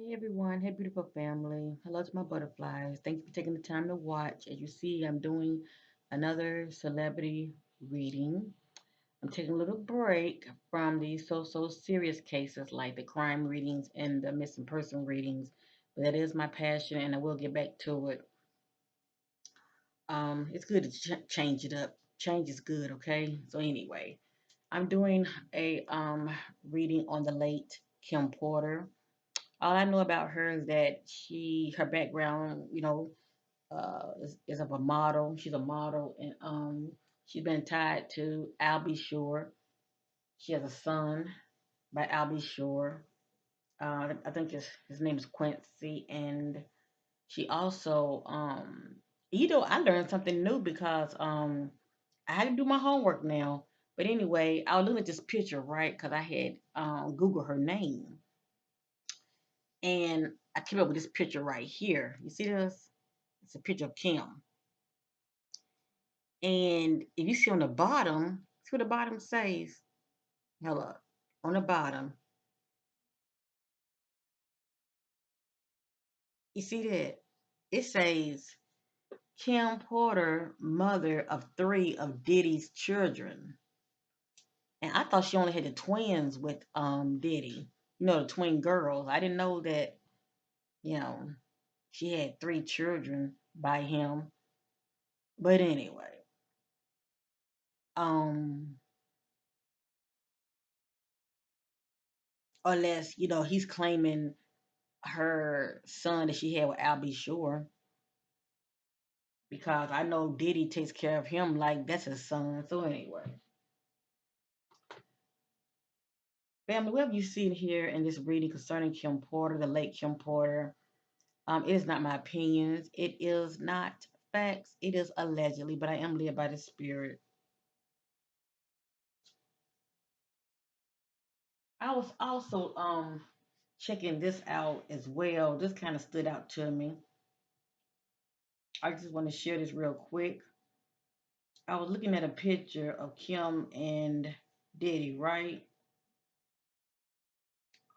Hey everyone, hey beautiful family. Hello to my butterflies. Thank you for taking the time to watch. As you see, I'm doing another celebrity reading. I'm taking a little break from these so serious cases like the crime readings and the missing person readings. But that is my passion and I will get back to it. It's good to change it up. Change is good, okay? So anyway, I'm doing a reading on the late Kim Porter. All I know about her is that her background, is of a model. She's a model, and she's been tied to Albie Shore. She has a son by Albie Shore. I think his name is Quincy, and she also, I learned something new because I had to do my homework now. But anyway, I was looking at this picture, right? Because I had Googled her name, and I came up with this picture right here. You see this? It's a picture of Kim. And if you see on the bottom, see what the bottom says? Hello. On the bottom, you see that? It says Kim Porter, mother of three of Diddy's children. And I thought she only had the twins with Diddy. The twin girls. I didn't know that, you know, she had three children by him. But anyway, um, unless, he's claiming her son that she had with Albie Shore, because I know Diddy takes care of him like that's his son. So anyway, family, what have you seen here in this reading concerning Kim Porter, the late Kim Porter? It is not my opinions. It is not facts. It is allegedly, but I am led by the spirit. I was also checking this out as well. This kind of stood out to me. I just want to share this real quick. I was looking at a picture of Kim and Diddy, right?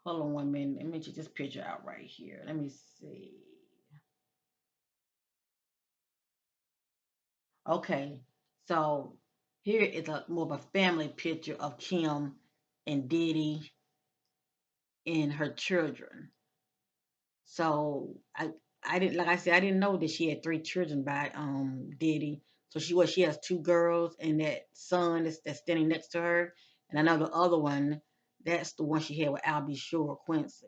Hold on 1 minute. Let me check this picture out right here. Let me see. Okay, so here is a more of a family picture of Kim and Diddy and her children. So I didn't, like I said, I didn't know that she had three children by Diddy. So she has two girls and that son that's standing next to her, and I know the other one, that's the one she had with Albie Shore, Quincy.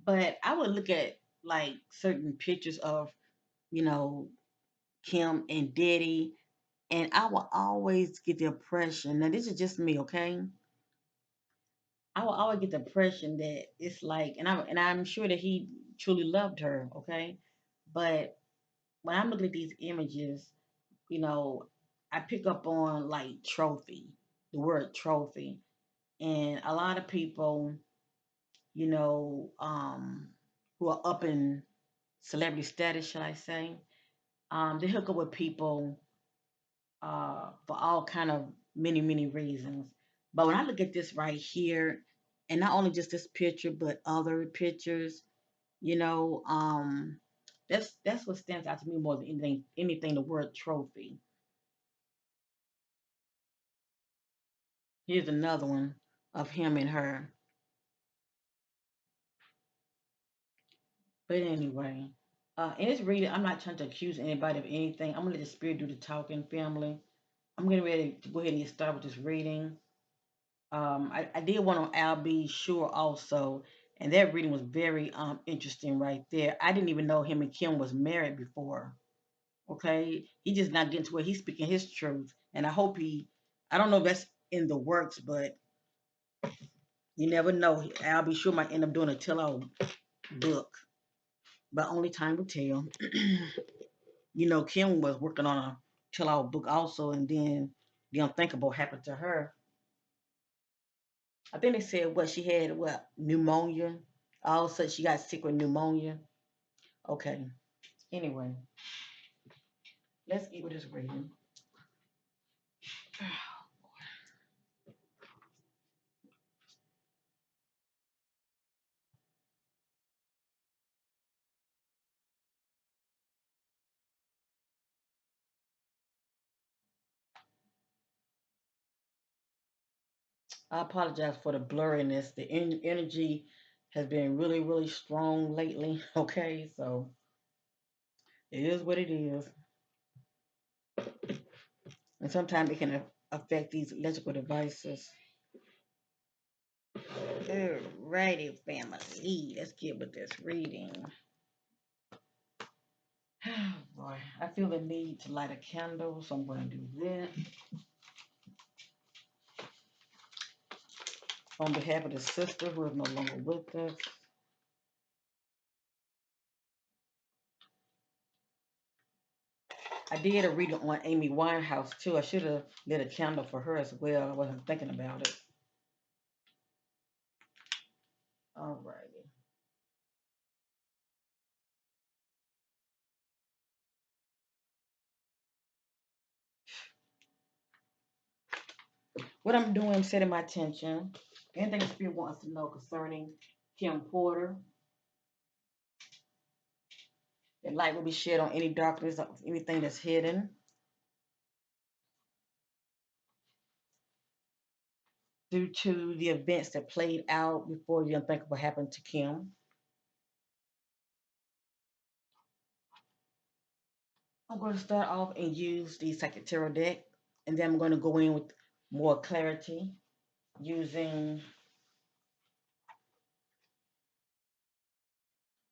But I would look at like certain pictures of, you know, Kim and Diddy, and I will always get the impression. Now this is just me, okay? I will always get the impression that it's like, and I'm sure that he truly loved her, okay? But when I'm looking at these images, you know, I pick up on like trophy, the word trophy, and a lot of people, you know, who are up in celebrity status, shall I say, they hook up with people for all kind of many reasons. But when I look at this right here, and not only just this picture, but other pictures, you know, that's what stands out to me more than anything, the word trophy. Here's another one of him and her. But anyway, in this reading, I'm not trying to accuse anybody of anything. I'm gonna let the spirit do the talking, family. I'm getting ready to go ahead and get started with this reading. I did one on Al B. Sure also, and that reading was very interesting right there. I didn't even know him and Kim was married before. Okay, he just not getting to where he's speaking his truth, and I hope I don't know if that's in the works, but you never know. Al B. Sure might end up doing a tell-all book, but only time will tell. Kim was working on a tell-all book also, and then the unthinkable happened to her. I think they said what she had, what, pneumonia. All of a sudden she got sick with pneumonia. Okay. Anyway, let's get with this reading. I apologize for the blurriness. The energy has been really, really strong lately. Okay, so it is what it is. And sometimes it can affect these electrical devices. Alrighty, family. Let's get with this reading. Oh boy, I feel the need to light a candle, so I'm going to do that. On behalf of the sister who is no longer with us. I did a reading on Amy Winehouse too. I should have lit a candle for her as well. I wasn't thinking about it. Alrighty. What I'm doing, I'm setting my attention. Anything the Spirit wants to know concerning Kim Porter. The light will be shed on any darkness, anything that's hidden. Due to the events that played out before the unthinkable happened to Kim. I'm going to start off and use the Psychic Tarot deck, and then I'm going to go in with more clarity using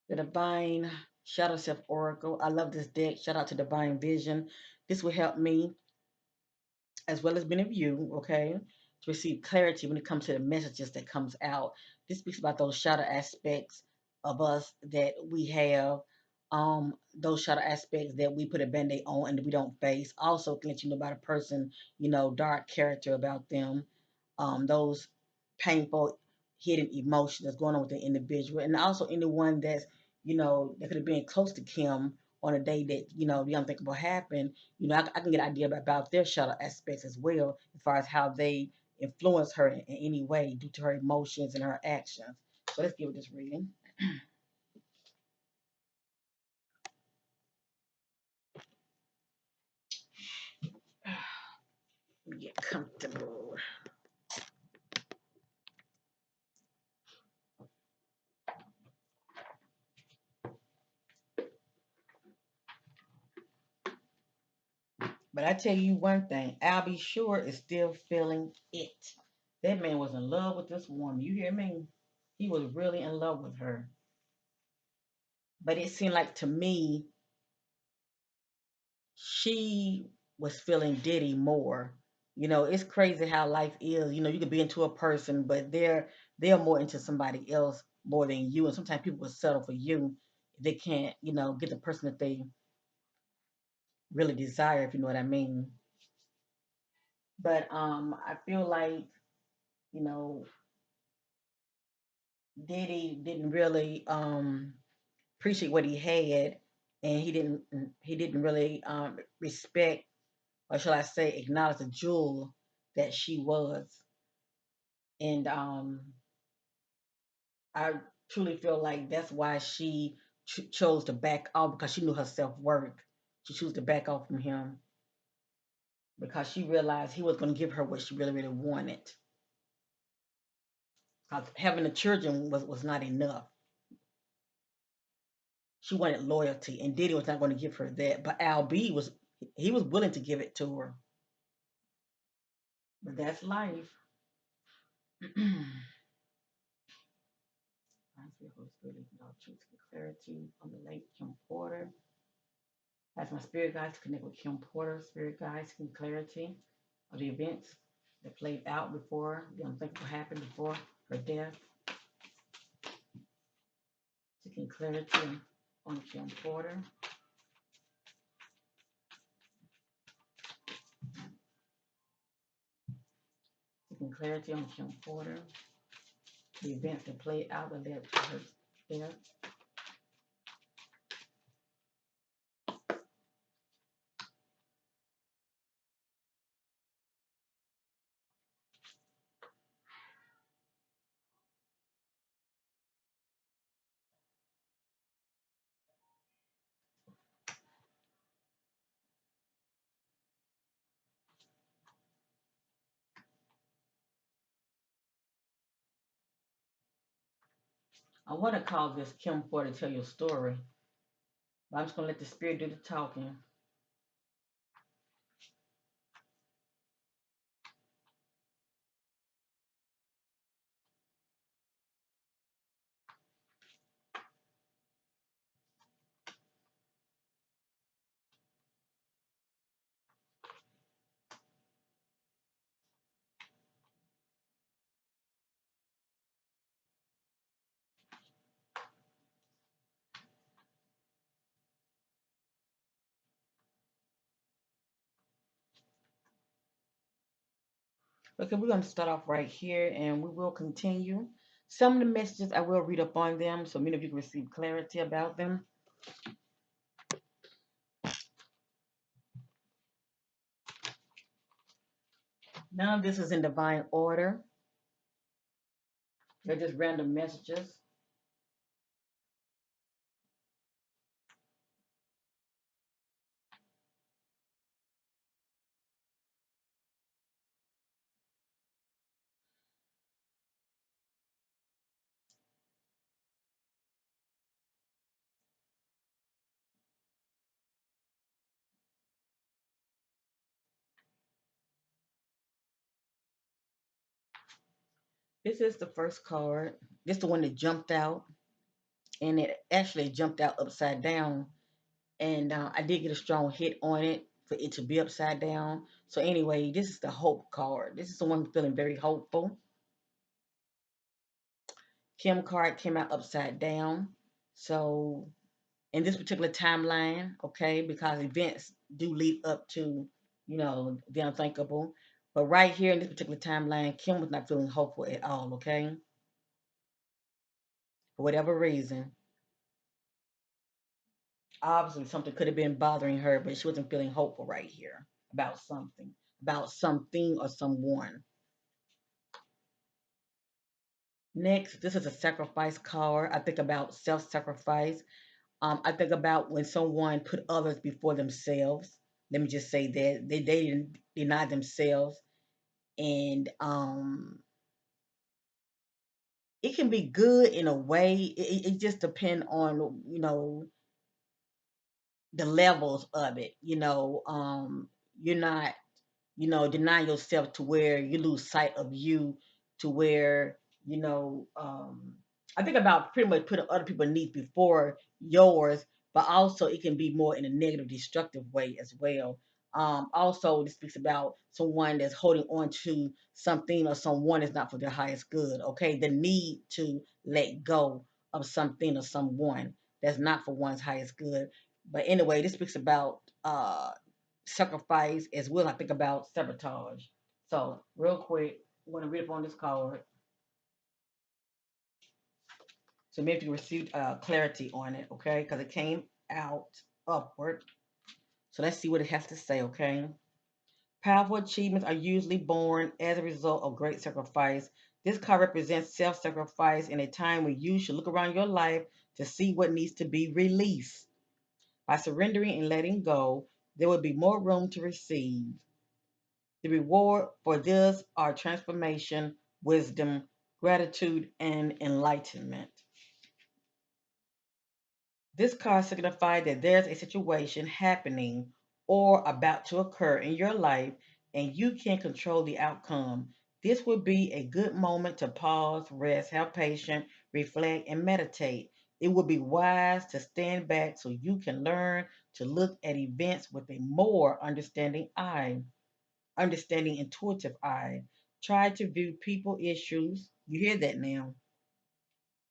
the Divine Shadow Self Oracle. I love this deck. Shout out to Divine Vision. This will help me, as well as many of you, okay, to receive clarity when it comes to the messages that comes out. This speaks about those shadow aspects of us that we have, those shadow aspects that we put a band-aid on and we don't face. Also can let you know about a person, dark character about them, those painful hidden emotions that's going on with the individual, and also anyone that's, that could have been close to Kim on a day that, the unthinkable happened. I can get an idea about their shadow aspects as well, as far as how they influence her in any way due to her emotions and her actions. So let's give it this reading. Get comfortable. But I tell you one thing, I'll be sure is still feeling it. That man was in love with this woman. You hear me? He was really in love with her. But it seemed like to me, she was feeling Diddy more. It's crazy how life is. You could be into a person, but they're more into somebody else more than you. And sometimes people will settle for you if they can't, get the person that they really desire, if you know what I mean. But I feel like, you know, Diddy didn't really appreciate what he had, and he didn't really respect, or shall I say, acknowledge the jewel that she was. And I truly feel like that's why she chose to back off, because she knew her self worth. She chose to back off from him because she realized he was going to give her what she really, really wanted. Because having the children was not enough. She wanted loyalty, and Diddy was not going to give her that. But Al B was willing to give it to her. But that's life. Truth and clarity on the late Kim Porter. As my spirit guides to connect with Kim Porter, spirit guides seeking clarity of the events that played out before the unthinkable happened before her death. Seeking clarity on Kim Porter. Seeking clarity on Kim Porter. The events that played out that led to her death. I want to call this Kim for to tell your story, but I'm just gonna let the spirit do the talking. Okay, we're gonna start off right here, and we will continue. Some of the messages I will read up on them, so many of you can receive clarity about them. None of this is in divine order. They're just random messages. This is the first card. This is the one that jumped out, and it actually jumped out upside down. And I did get a strong hit on it for it to be upside down. So anyway, this is the hope card. This is the one feeling very hopeful. Kim card came out upside down. So in this particular timeline, okay, because events do lead up to, the unthinkable. But right here in this particular timeline, Kim was not feeling hopeful at all, okay, for whatever reason. Obviously, something could have been bothering her, but she wasn't feeling hopeful right here about something or someone. Next, this is a sacrifice card. I think about self sacrifice. I think about when someone put others before themselves. Let me just say that they didn't deny themselves, and it can be good in a way. It just depends on the levels of it. You're not deny yourself to where you lose sight of you, to where, you know, um, I think about pretty much putting other people's needs before yours, but also it can be more in a negative, destructive way as well. Also, this speaks about someone that's holding on to something or someone that's not for their highest good. Okay, the need to let go of something or someone that's not for one's highest good. But anyway, this speaks about sacrifice as well. I think about sabotage. So, real quick, I want to read up on this card. So maybe you received clarity on it, okay? Because it came out upward. So let's see what it has to say, okay? Powerful achievements are usually born as a result of great sacrifice. This card represents self sacrifice in a time when you should look around your life to see what needs to be released. By surrendering and letting go, there will be more room to receive. The reward for this are transformation, wisdom, gratitude, and enlightenment. This card signifies that there's a situation happening or about to occur in your life and you can't control the outcome. This would be a good moment to pause, rest, have patience, reflect, and meditate. It would be wise to stand back so you can learn to look at events with a more understanding intuitive eye. Try to view people issues. You hear that now.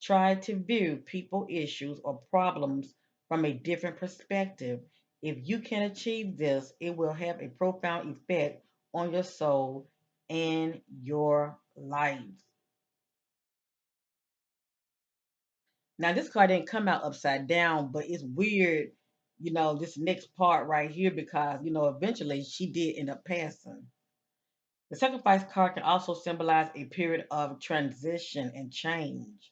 Try to view people issues or problems from a different perspective. If you can achieve this, it will have a profound effect on your soul and your life. Now, this card didn't come out upside down, but it's weird, this next part right here because, eventually she did end up passing. The sacrifice card can also symbolize a period of transition and change.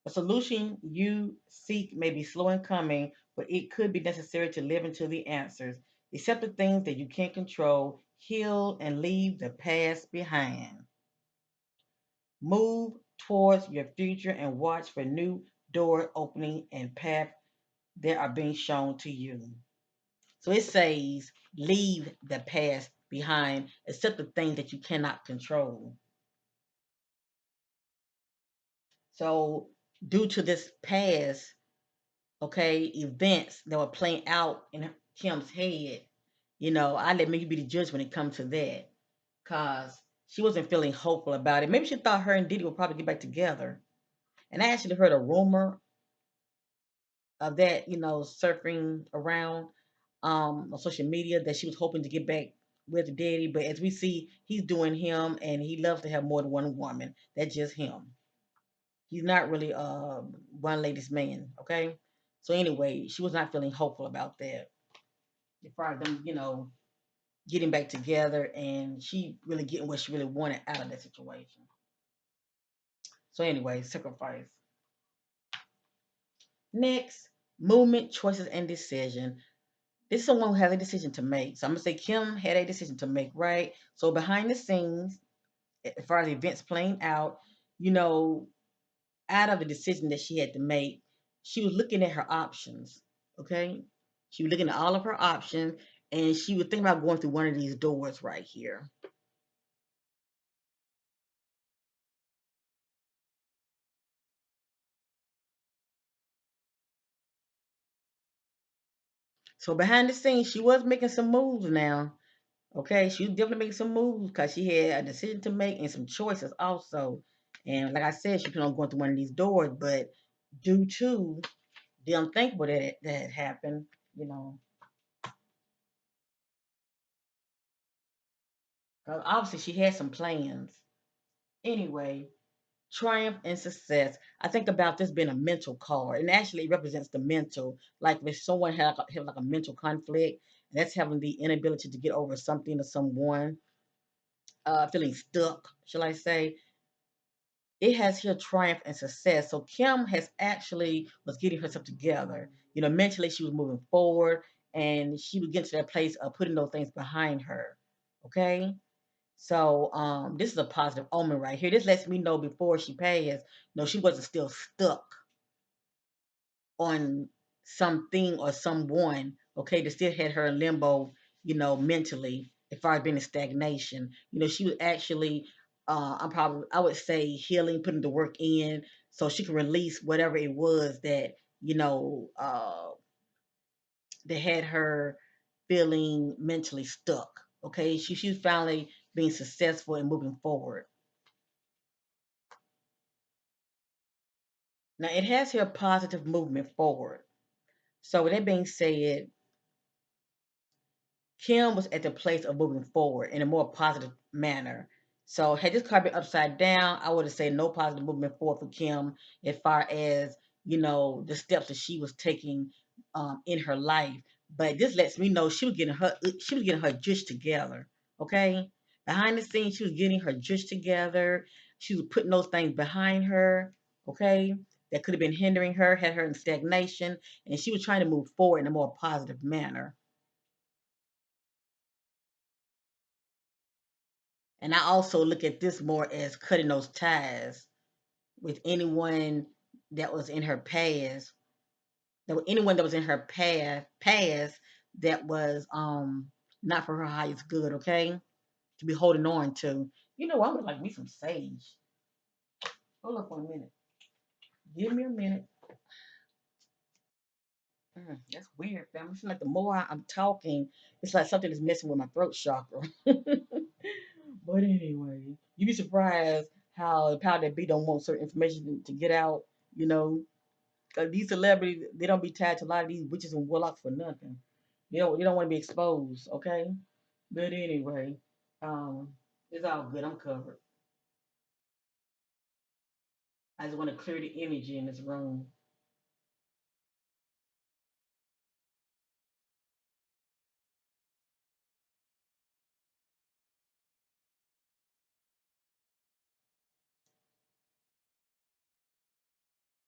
The solution you seek may be slow in coming, but it could be necessary to live into the answers. Accept the things that you can't control, heal, and leave the past behind. Move towards your future and watch for new door opening and path that are being shown to you. So it says, leave the past behind, except the things that you cannot control. So, due to this past, okay, events that were playing out in Kim's head, I let maybe be the judge when it comes to that, cause she wasn't feeling hopeful about it. Maybe she thought her and Diddy would probably get back together. And I actually heard a rumor of that, surfing around on social media that she was hoping to get back with Daddy. But as we see, he's doing him, and he loves to have more than one woman. That's just him. He's not really one lady's man. Okay. So anyway, she was not feeling hopeful about that. As far as them, getting back together, and she really getting what she really wanted out of that situation. So anyway, sacrifice. Next, movement, choices, and decision. This is someone who has a decision to make. So I'm gonna say Kim had a decision to make, right? So behind the scenes, as far as events playing out, you know, out of the decision that she had to make, she was looking at her options. Okay, she was looking at all of her options, and she was thinking about going through one of these doors right here. So behind the scenes, she was making some moves now. Okay, she was definitely making some moves because she had a decision to make and some choices also. And like I said, she planned on going through one of these doors, but due to the unthinkable that had happened, you know, 'cause obviously she had some plans. Anyway, triumph and success. I think about this being a mental card, and actually it represents the mental. Like if someone have like a mental conflict, and that's having the inability to get over something or someone, feeling stuck, shall I say? It has here triumph and success. So Kim has actually was getting herself together. Mentally she was moving forward, and she would get to that place of putting those things behind her. Okay. So this is a positive omen right here. This lets me know before she passed, no, she wasn't still stuck on something or someone, okay, that still had her in limbo, mentally, as far as being in stagnation. She was actually, I would say, healing, putting the work in so she can release whatever it was that, that had her feeling mentally stuck. Okay, she was finally being successful and moving forward. Now it has here positive movement forward. So with that being said, Kim was at the place of moving forward in a more positive manner. So had this card been upside down, I would have said no positive movement forward for Kim as far as, the steps that she was taking in her life. But this lets me know she was getting her juice together. Okay. Behind the scenes, she was getting her juice together. She was putting those things behind her. Okay. That could have been hindering her, had her in stagnation, and she was trying to move forward in a more positive manner. And I also look at this more as cutting those ties with anyone that was in her past, anyone that was in her past that was not for her highest good, okay? To be holding on to. I'm gonna like me some sage. Hold up for a minute. Give me a minute. That's weird, fam. It's like the more I'm talking, it's like something is messing with my throat chakra. But anyway, you'd be surprised how the power that be don't want certain information to get out, you know. 'Cause these celebrities, they don't be tied to a lot of these witches and warlocks for nothing. They don't want to be exposed, okay? But anyway, um, it's all good. I'm covered. I just want to clear the energy in this room.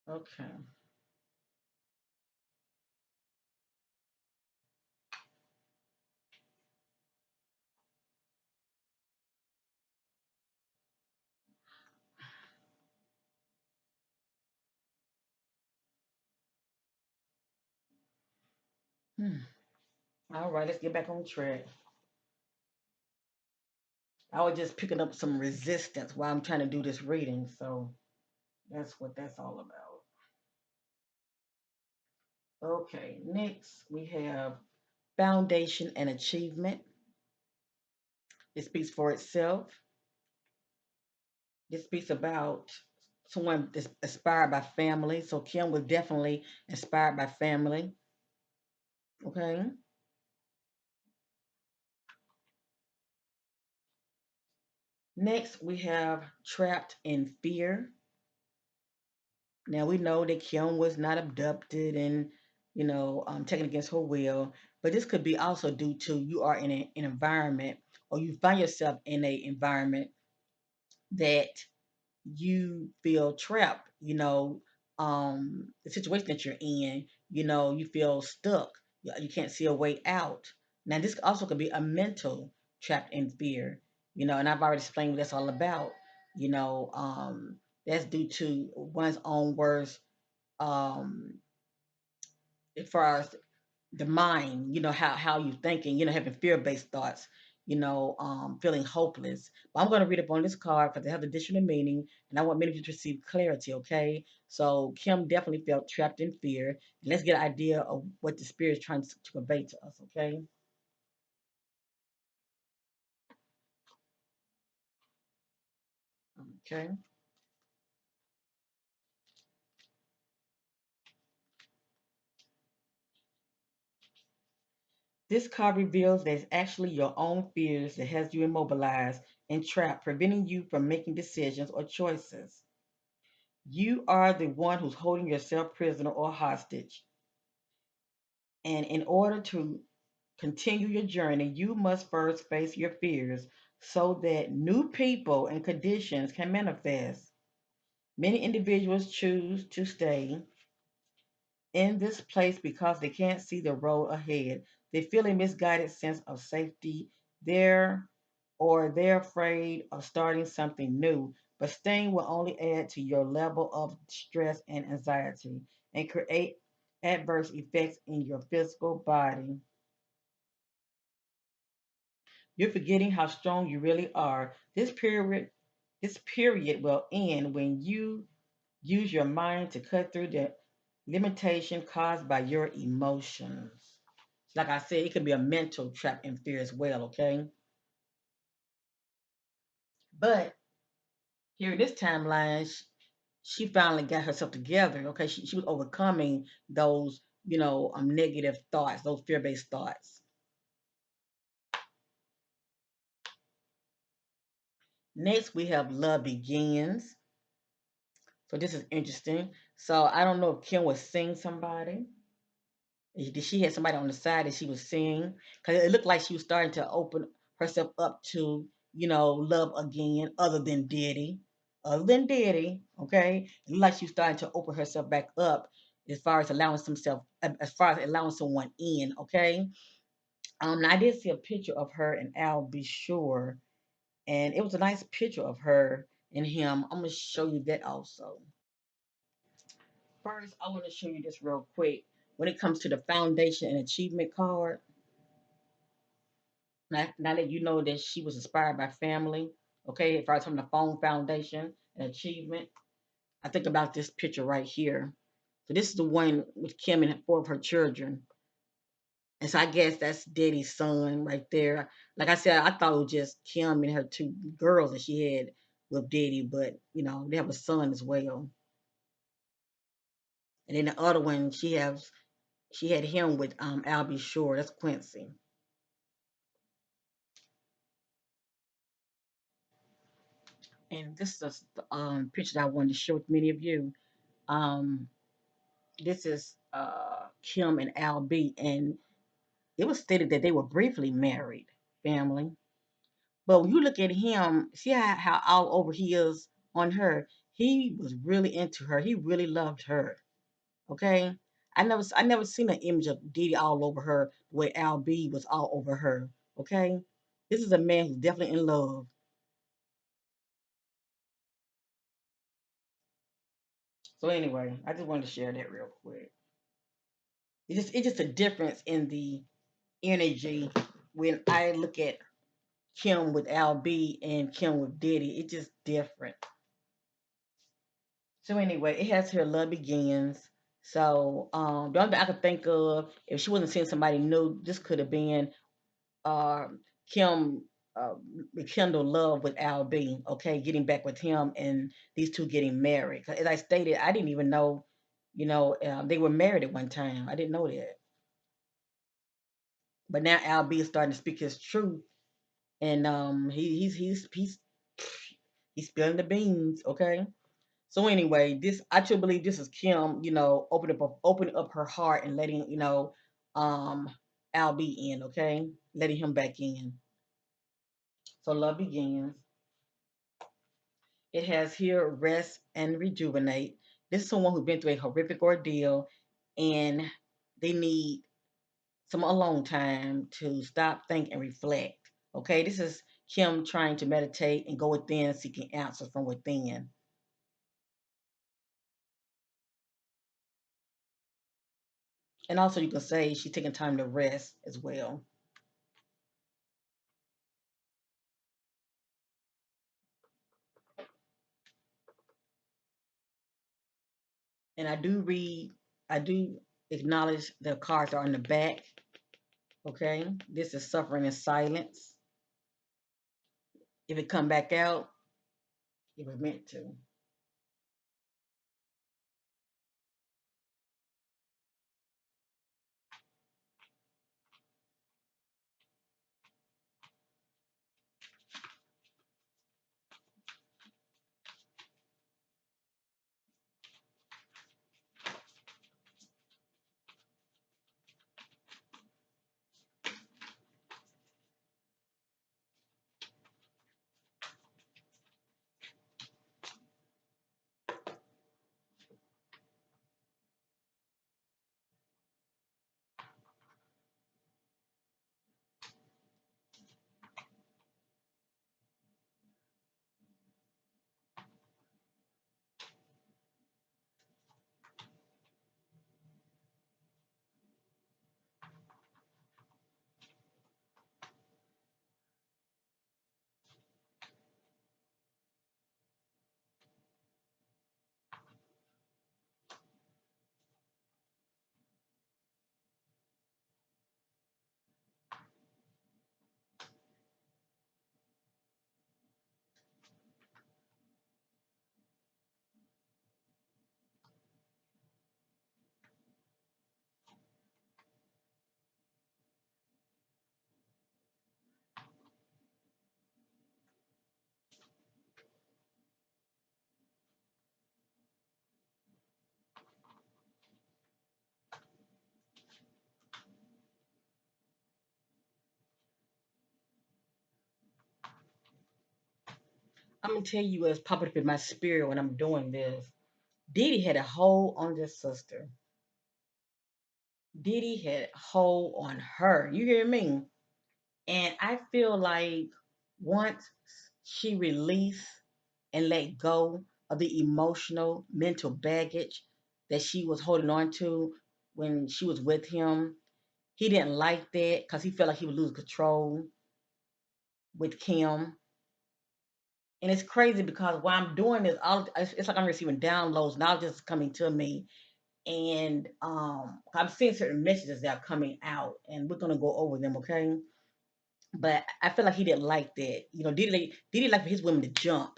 Okay. Hmm. All right, let's get back on track. I was just picking up some resistance while I'm trying to do this reading, so that's what that's all about. Okay, next we have foundation and achievement. It speaks for itself. This speaks about someone that's inspired by family. So Kim was definitely inspired by family. Okay. Next, we have trapped in fear. Now we know that Kim was not abducted and taken against her will, but this could be also due to you are in an environment or you find yourself in an environment that you feel trapped, the situation that you're in, you feel stuck. You can't see a way out. Now, this also could be a mental trapped in fear, and I've already explained what that's all about. You know, um, that's due to one's own worst, um, as far as the mind, how you thinking, having fear-based thoughts, feeling hopeless. But I'm going to read up on this card because it has additional meaning, and I want many of you to receive clarity, okay? So Kim definitely felt trapped in fear. Let's get an idea of what the spirit is trying to convey to us, okay? Okay. This card reveals that it's actually your own fears that has you immobilized and trapped, preventing you from making decisions or choices. You are the one who's holding yourself prisoner or hostage. And in order to continue your journey, you must first face your fears so that new people and conditions can manifest. Many individuals choose to stay in this place because they can't see the road ahead. They feel a misguided sense of safety there, or they're afraid of starting something new. But staying will only add to your level of stress and anxiety and create adverse effects in your physical body. You're forgetting how strong you really are. This period will end when you use your mind to cut through the limitation caused by your emotions. Like I said, it could be a mental trap and fear as well, okay? But here in this timeline, she finally got herself together, okay? She was overcoming those, negative thoughts, those fear-based thoughts. Next, we have love begins. So this is interesting. So I don't know if Kim was seeing somebody. Did she have somebody on the side that she was seeing? Because it looked like she was starting to open herself up to, love again, other than Diddy. Other than Diddy, okay? It looked like she was starting to open herself back up as far as allowing someone in, okay? I did see a picture of her and Al Be Sure, and it was a nice picture of her and him. I'm gonna show you that also. First, I want to show you this real quick. When it comes to the foundation and achievement card, now that you know that she was inspired by family, okay, if I was from the phone foundation and achievement, I think about this picture right here. So this is the one with Kim and four of her children. And so I guess that's Daddy's son right there. Like I said, I thought it was just Kim and her two girls that she had with Daddy, but they have a son as well. And then the other one, she had him with Albie Shore. That's Quincy. And this is the picture that I wanted to share with many of you. Um, this is Kim and Al B, and it was stated that they were briefly married, family. But when you look at him, see how all over he is on her. He was really into her. He really loved her. Okay, I never seen an image of Didi all over her the way Al B was all over her. Okay, this is a man who's definitely in love. So anyway, I just wanted to share that real quick. It's just a difference in the energy when I look at Kim with Al B and Kim with Diddy. It's just different. So anyway, it has her love begins. So the only thing I could think of, if she wasn't seeing somebody new, this could have been Kim rekindle love with Al B. Okay, getting back with him and these two getting married. 'Cause as I stated, I didn't even know, they were married at one time. I didn't know that. But now Al B is starting to speak his truth, and he's spilling the beans. Okay. So anyway, this I truly believe this is Kim, opening up her heart and letting um, Al be in, okay, letting him back in. So love begins. It has here rest and rejuvenate. This is someone who's been through a horrific ordeal, and they need some alone time to stop, think, and reflect. Okay, this is Kim trying to meditate and go within, seeking answers from within. And also, you can say she's taking time to rest as well. And I do acknowledge the cards are on the back. Okay, this is suffering in silence. If it come back out, it was meant to. I'm gonna tell you what's popping up in my spirit when I'm doing this. Diddy had a hold on this sister. Diddy had a hold on her. You hear me? And I feel like once she released and let go of the emotional, mental baggage that she was holding on to when she was with him, he didn't like that because he felt like he would lose control with Kim. And it's crazy because while I'm doing this, it's like I'm receiving downloads, knowledge is coming to me, and I'm seeing certain messages that are coming out, and we're gonna go over them, okay? But I feel like he didn't like that. Did he like for his women to jump?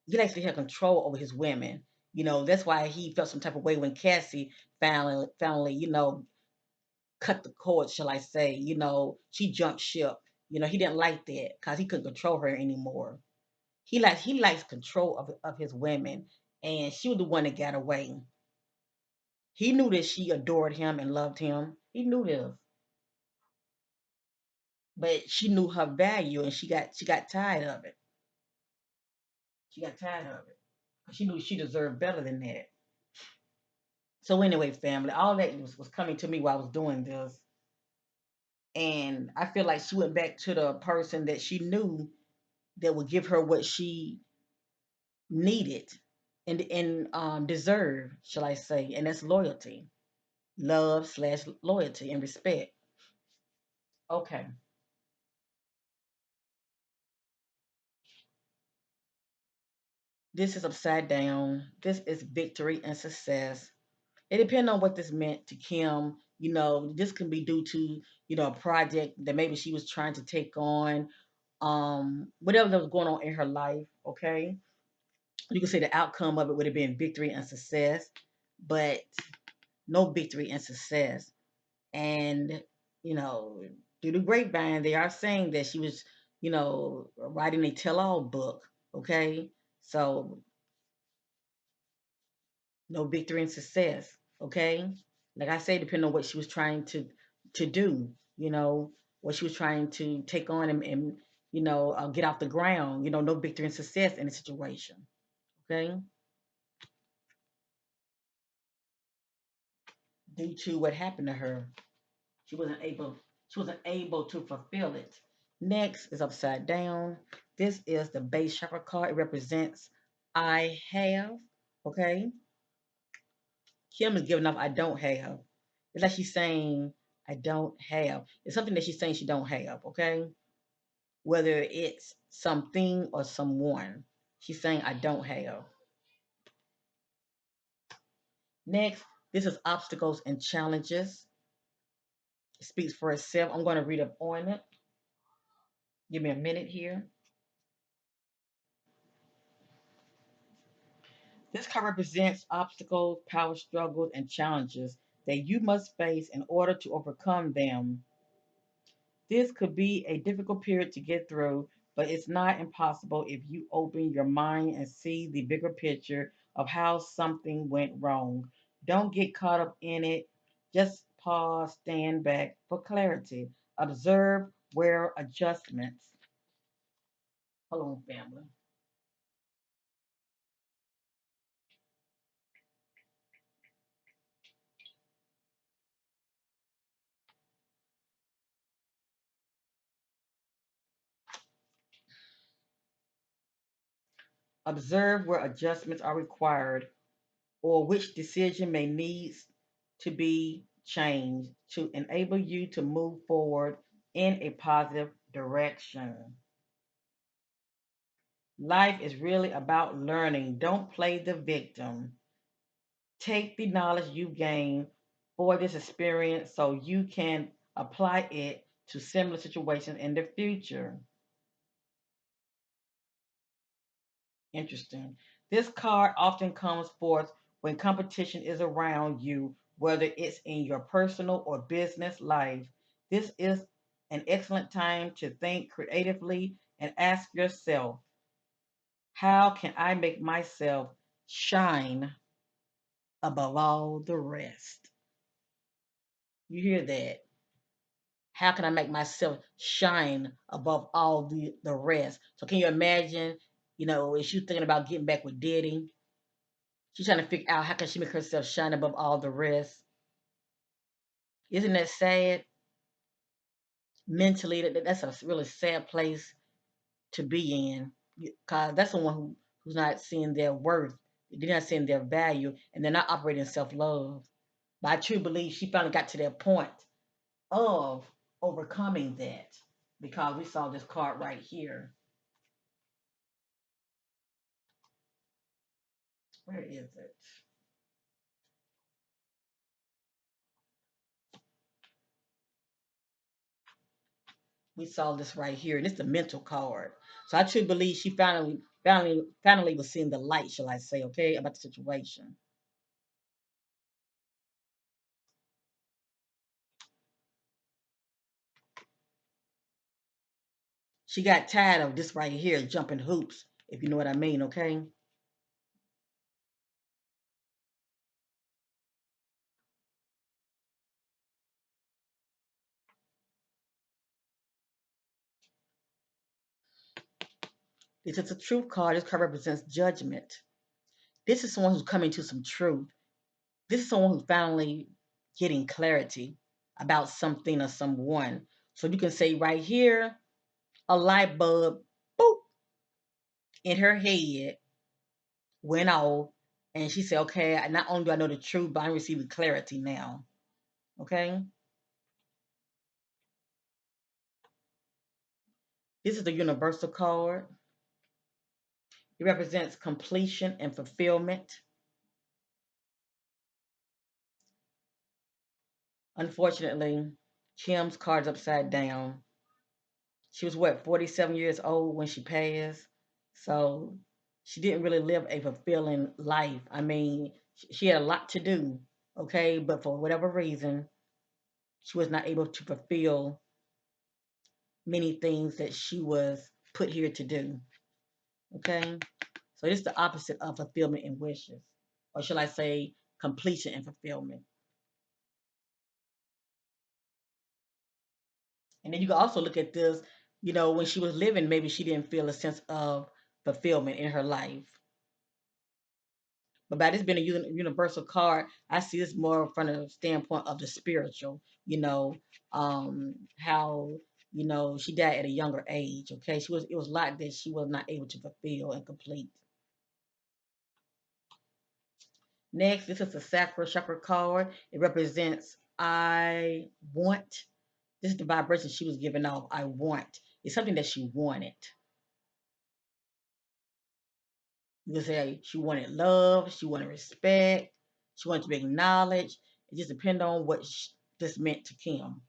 He likes to have control over his women. That's why he felt some type of way when Cassie finally, cut the cord, shall I say. She jumped ship. He didn't like that because he couldn't control her anymore. He likes control of his women, and she was the one that got away. He knew that she adored him and loved him. He knew this, but she knew her value, and she got tired of it. She got tired of it. She knew she deserved better than that. So anyway, family, all that was coming to me while I was doing this, and I feel like she went back to the person that she knew that would give her what she needed and deserved, shall I say, and that's loyalty. love slash loyalty and respect. Okay, this is upside down. This is victory and success. It depends on what this meant to Kim. This can be due to, a project that maybe she was trying to take on, whatever that was going on in her life, okay? You can say the outcome of it would have been victory and success, but no victory and success. And, you know, through the grapevine, they are saying that she was, writing a tell all book, okay? So no victory and success, okay? Like I say, depending on what she was trying to do, what she was trying to take on and get off the ground, no victory and success in the situation, okay? Due to what happened to her. She wasn't able to fulfill it. Next is upside down. This is the base chakra card. It represents I have. Okay. Kim is giving off I don't have. It's like she's saying I don't have. It's something that she's saying she don't have. Okay. Whether it's something or someone. She's saying I don't have. Next, this is obstacles and challenges. It speaks for itself. I'm going to read up on it. Give me a minute here. This card represents obstacles, power struggles, and challenges that you must face in order to overcome them. This could be a difficult period to get through, but it's not impossible if you open your mind and see the bigger picture of how something went wrong. Don't get caught up in it. Just pause, stand back for clarity. Observe where adjustments. Hold on, family. Observe where adjustments are required or which decision may need to be changed to enable you to move forward in a positive direction. Life is really about learning. Don't play the victim. Take the knowledge you gain for this experience so you can apply it to similar situations in the future. Interesting. This card often comes forth when competition is around you, whether it's in your personal or business life. This is an excellent time to think creatively and ask yourself, how can I make myself shine above all the rest? You hear that? How can I make myself shine above all the rest? So can you imagine, is she thinking about getting back with Diddy? She's trying to figure out how can she make herself shine above all the rest. Isn't that sad? Mentally, that's a really sad place to be in. Because that's someone who's not seeing their worth, they're not seeing their value, and they're not operating in self love. But I truly believe she finally got to that point of overcoming that because we saw this card right here. Where is it? We saw this right here, and it's the mental card. So I truly believe she finally was seeing the light, shall I say, okay, about the situation. She got tired of this right here, jumping hoops, if you know what I mean, okay? This is a truth card. This card represents judgment. This is someone who's coming to some truth. This is someone who's finally getting clarity about something or someone. So you can say right here, a light bulb, boop, in her head went off, and she said, "Okay, not only do I know the truth, but I'm receiving clarity now." Okay. This is the universal card. It represents completion and fulfillment. Unfortunately, Kim's card's upside down. She was what, 47 years old when she passed. So she didn't really live a fulfilling life. I mean, she had a lot to do, okay, but for whatever reason, she was not able to fulfill many things that she was put here to do, okay? So it's the opposite of fulfillment and wishes, or shall I say, completion and fulfillment. And then you can also look at this, when she was living, maybe she didn't feel a sense of fulfillment in her life. But by this being a universal card, I see this more from the standpoint of the spiritual, how, she died at a younger age. Okay. It was a lot that she was not able to fulfill and complete. Next, this is the sacral chakra card. It represents I want. This is the vibration she was giving off. I want. It's something that she wanted. You can say she wanted love, she wanted respect, she wanted to be acknowledged. It just depends on what this meant to Kim.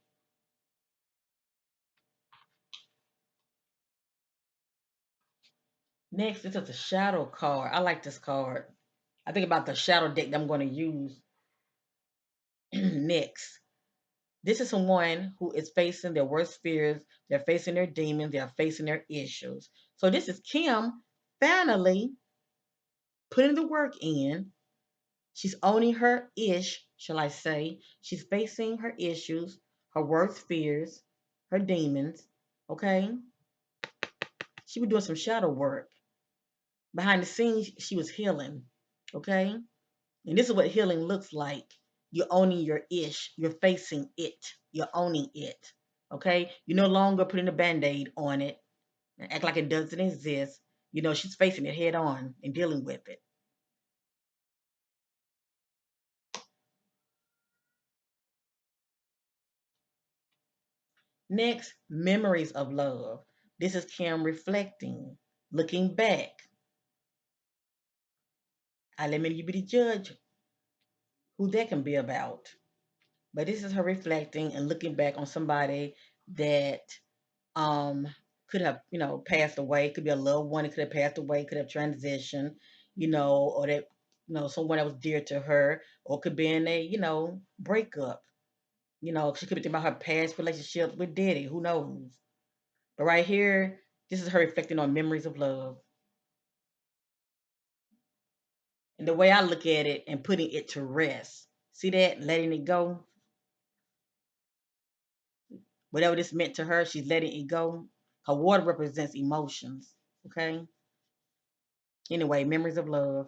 Next, this is the shadow card. I like this card. I think about the shadow deck that I'm going to use next. This is someone who is facing their worst fears. They're facing their demons. They're facing their issues. So this is Kim finally putting the work in. She's owning her ish, shall I say. She's facing her issues, her worst fears, her demons. Okay? She was doing some shadow work. Behind the scenes, she was healing. Okay? And this is what healing looks like. You're owning your ish. You're facing it. You're owning it. Okay? You're no longer putting a band aid on it and act like it doesn't exist. She's facing it head on and dealing with it. Next, memories of love. This is Kim reflecting, looking back. I let me you be the judge who that can be about. But this is her reflecting and looking back on somebody that um could have, passed away. Could be a loved one, it could have passed away, could have transitioned, or that, someone that was dear to her, or could be in a, breakup. She could be thinking about her past relationship with Diddy. Who knows? But right here, this is her reflecting on memories of love. And the way I look at it and putting it to rest. See that? Letting it go. Whatever this meant to her, she's letting it go. Her water represents emotions. Okay? Anyway, memories of love.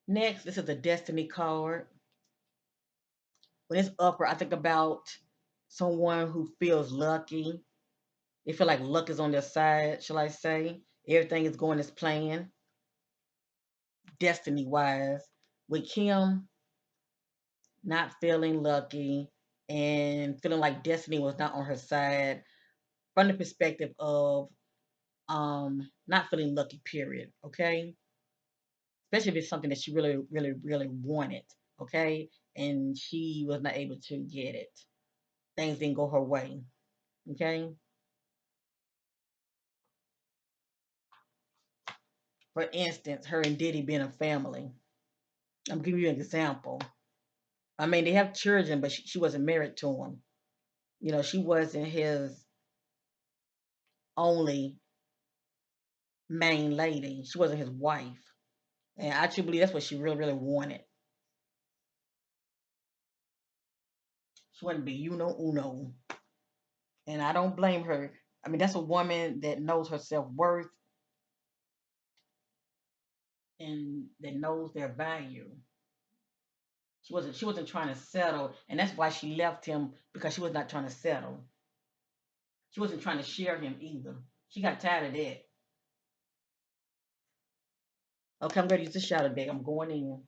Next, this is a destiny card. When it's upper, I think about someone who feels lucky. They feel like luck is on their side, shall I say. Everything is going as planned, destiny wise. With Kim, not feeling lucky and feeling like destiny was not on her side from the perspective of not feeling lucky, period. Okay. Especially if it's something that she really, really, really wanted. Okay. And she was not able to get it. Things didn't go her way. Okay. For instance, her and Diddy being a family. I'm giving you an example. I mean, they have children, but she wasn't married to him. She wasn't his only main lady. She wasn't his wife. And I truly believe that's what she really, really wanted. She wanted to be uno. And I don't blame her. I mean, that's a woman that knows her self worth and that knows their value. She wasn't trying to settle, and that's why she left him, because she was not trying to settle. She wasn't trying to share him either. She got tired of that. Okay, I'm gonna use the shadow deck. I'm going in.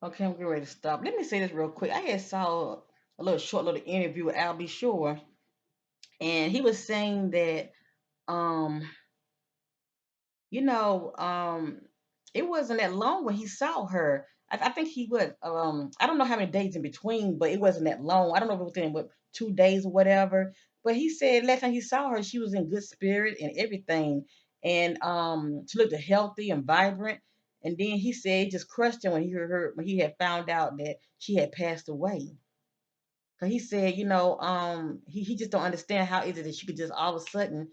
Okay, I'm getting ready to stop. Let me say this real quick. I had saw a little short little interview with Al B. Shore, and he was saying that um you know, it wasn't that long when he saw her. I think he would. I don't know how many days in between, but it wasn't that long. I don't know if it was within what 2 days or whatever. But he said last time he saw her, she was in good spirit and everything, and she looked healthy and vibrant. And then he said it just crushed him when he heard her when he had found out that she had passed away. Cause he said, he just don't understand how is it that she could just all of a sudden,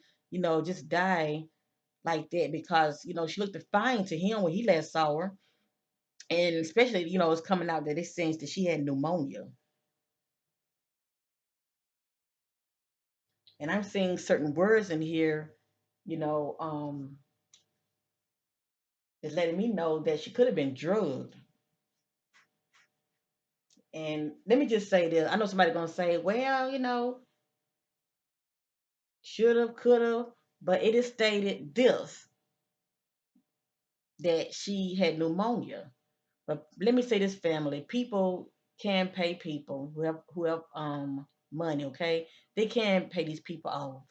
just die like that because she looked fine to him when he last saw her, and especially it's coming out that it seems that she had pneumonia, and I'm seeing certain words in here, you know, um, is letting me know that she could have been drugged. And let me just say this: I know somebody gonna say, well, should have, could have, but it is stated this that she had pneumonia. But let me say this, family: people can pay people who have money. Okay, they can pay these people off,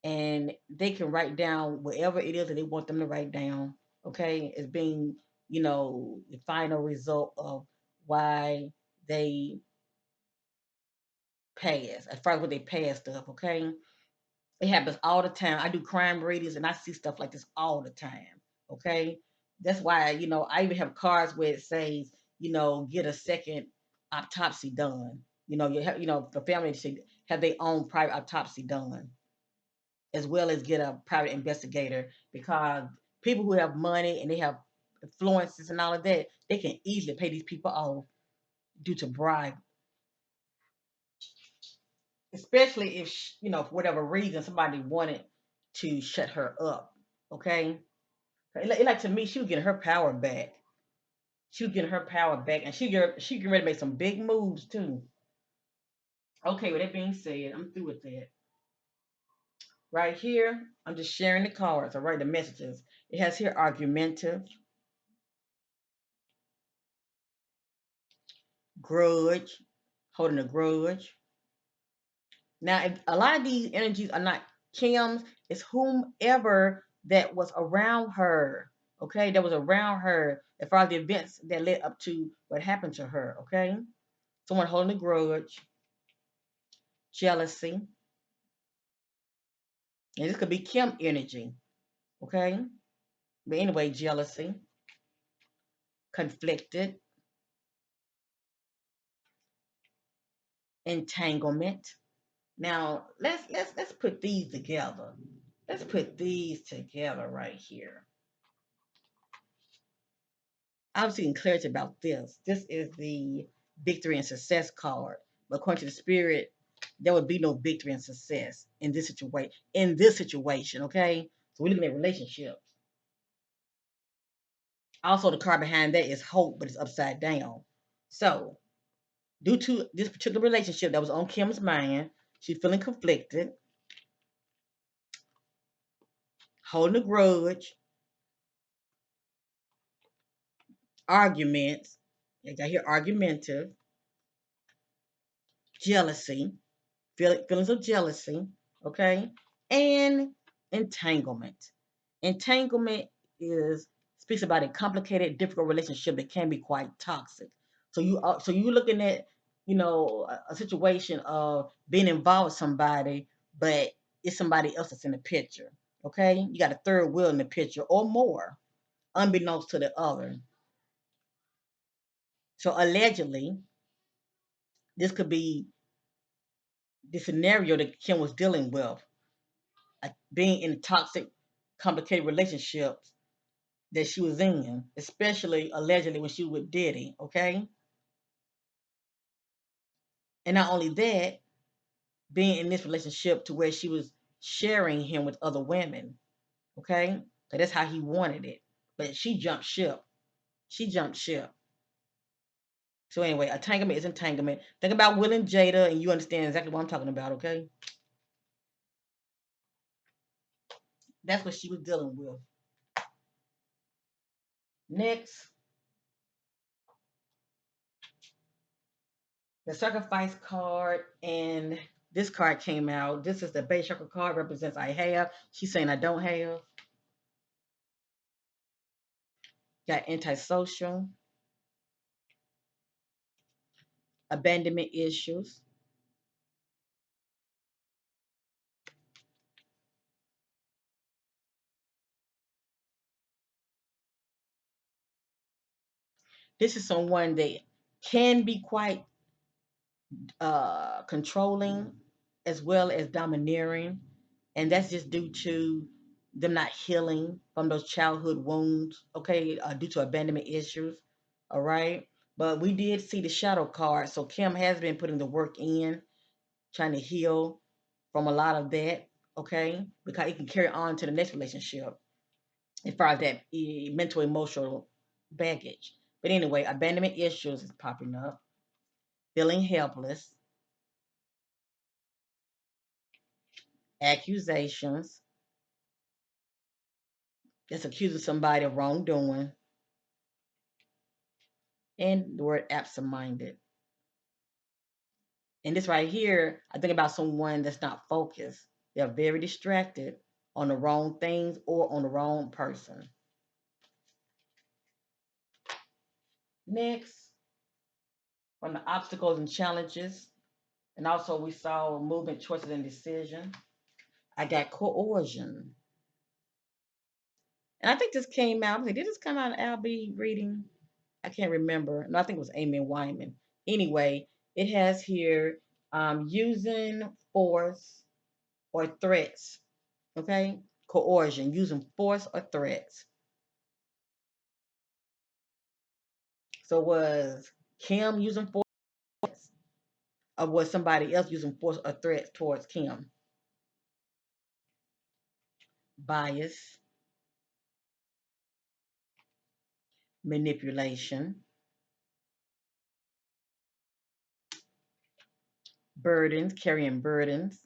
and they can write down whatever it is that they want them to write down. Okay, as being the final result of why they pass, as far as what they passed of. Okay, it happens all the time. I do crime readings and I see stuff like this all the time. Okay. That's why, I even have cards where it says, get a second autopsy done. You have, the family should have their own private autopsy done, as well as get a private investigator, because people who have money and they have influences and all of that, they can easily pay these people off due to bribe, especially if, for whatever reason, somebody wanted to shut her up. Okay. Like to me, she was getting her power back. She was getting her power back, and she getting ready to make some big moves too. Okay, with that being said, I'm through with that. Right here, I'm just sharing the cards. I write the messages. It has here argumentative, grudge, holding a grudge. Now, if a lot of these energies are not Kim's, it's whomever that was around her. Okay, that was around her as far as the events that led up to what happened to her. Okay, someone holding a grudge, jealousy, and this could be Kim energy, okay? But anyway, jealousy, conflicted, entanglement. Now let's put these together. Let's put these together right here. I'm seeing clarity about this. This is the victory and success card. But according to the spirit, there would be no victory and success in this situation. In this situation, okay? So we're looking at relationships. Also, the card behind that is hope, but it's upside down. So due to this particular relationship that was on Kim's mind, she's feeling conflicted, holding a grudge, arguments. I got here argumentative, jealousy, feelings of jealousy, okay, and entanglement. Entanglement is speaks about a complicated, difficult relationship that can be quite toxic. So you're looking at a situation of being involved with somebody, but it's somebody else that's in the picture. Okay, you got a third wheel in the picture or more, unbeknownst to the other. So allegedly, this could be the scenario that Kim was dealing with, being in toxic, complicated relationships that she was in, especially allegedly when she was with Diddy. Okay, and not only that, being in this relationship to where she was sharing him with other women. Okay, so that's how he wanted it, but she jumped ship. She jumped ship. So anyway, entanglement is entanglement. Think about Will and Jada, and you understand exactly what I'm talking about. Okay, that's what she was dealing with. Next, The sacrifice card, and this card came out. This is the base chakra card, represents I have. She's saying I don't have. Got antisocial, abandonment issues. This is someone that can be quite controlling as well as domineering, and that's just due to them not healing from those childhood wounds, okay, due to abandonment issues, all right. But we did see the shadow card, so Kim has been putting the work in, trying to heal from a lot of that, okay, because it can carry on to the next relationship as far as that mental emotional baggage. But anyway, abandonment issues is popping up, feeling helpless, accusations, that's accusing somebody of wrongdoing, and the word absent-minded. And this right here, I think about someone that's not focused. They're very distracted on the wrong things or on the wrong person. Next, from the obstacles and challenges, and also we saw movement, choices, and decision. I got coercion. And I think this came out, did this come out in LB reading? I can't remember. No, I think it was Amy Wyman. Anyway, it has here using force or threats. Okay? Coercion, using force or threats. So was Kim using force or was somebody else using force or threats towards Kim? Bias, manipulation, burdens, carrying burdens,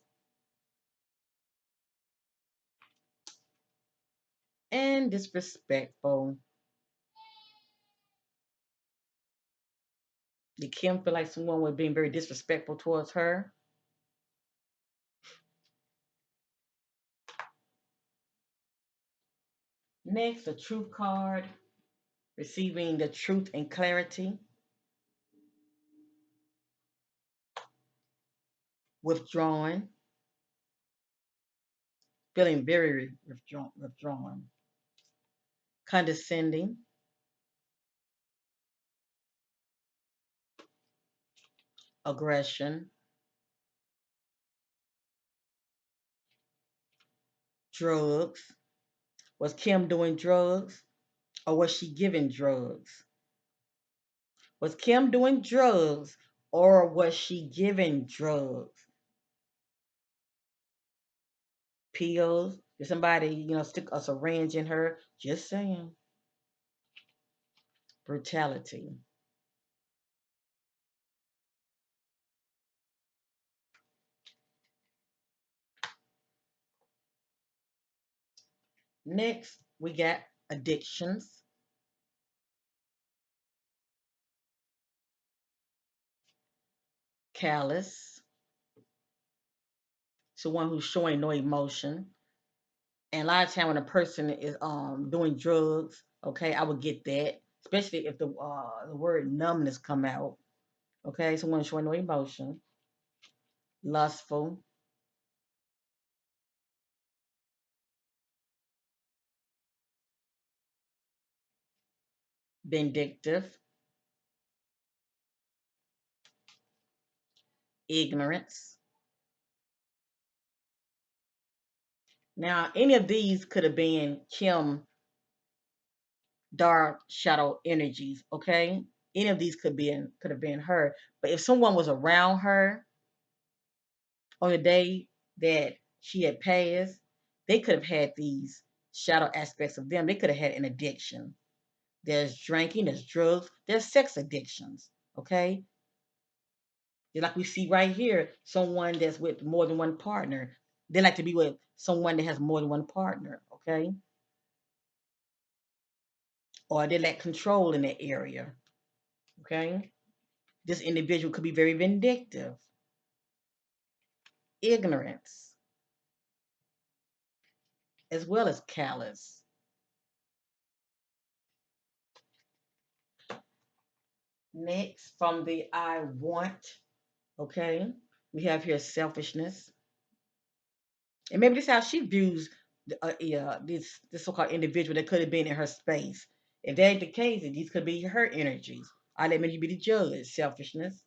and disrespectful. Did Kim feel like someone was being very disrespectful towards her? Next, a truth card, receiving the truth and clarity, withdrawn, feeling very withdrawn, condescending, aggression, drugs. Was Kim doing drugs or was she giving drugs? Was Kim doing drugs or was she giving drugs? Pills? Did somebody, stick a syringe in her? Just saying. Brutality. Next, we got addictions, callous, someone who's showing no emotion. And a lot of time when a person is doing drugs, okay, I would get that, especially if the word numbness come out. Okay, someone showing no emotion, lustful, vindictive, ignorance. Now, any of these could have been Kim dark shadow energies, okay? Any of these could have been her. But if someone was around her on the day that she had passed, they could have had these shadow aspects of them. They could have had an addiction. There's drinking, there's drugs, there's sex addictions, okay? Like we see right here, someone that's with more than one partner. They like to be with someone that has more than one partner, okay? Or they lack control in that area, okay? This individual could be very vindictive, ignorance, as well as callous. Next, from the I want, okay, we have here selfishness. And maybe this is how she views this so-called individual that could have been in her space. If that ain't the case, then these could be her energies. I let me be the judge. Selfishness,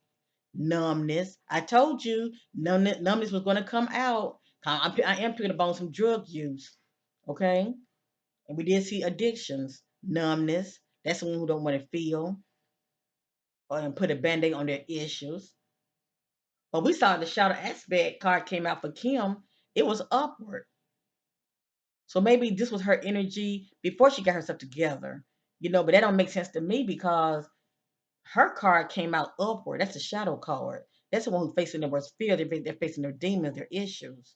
numbness. I told you numbness was going to come out. I am picking up on some drug use. Okay, and we did see addictions, numbness. That's someone who don't want to feel or put a band-aid on their issues. But we saw the shadow aspect card came out for Kim. It was upward. So maybe this was her energy before she got herself together, but that don't make sense to me because her card came out upward. That's a shadow card. That's the one who's facing the worst fear. They're facing their demons, their issues.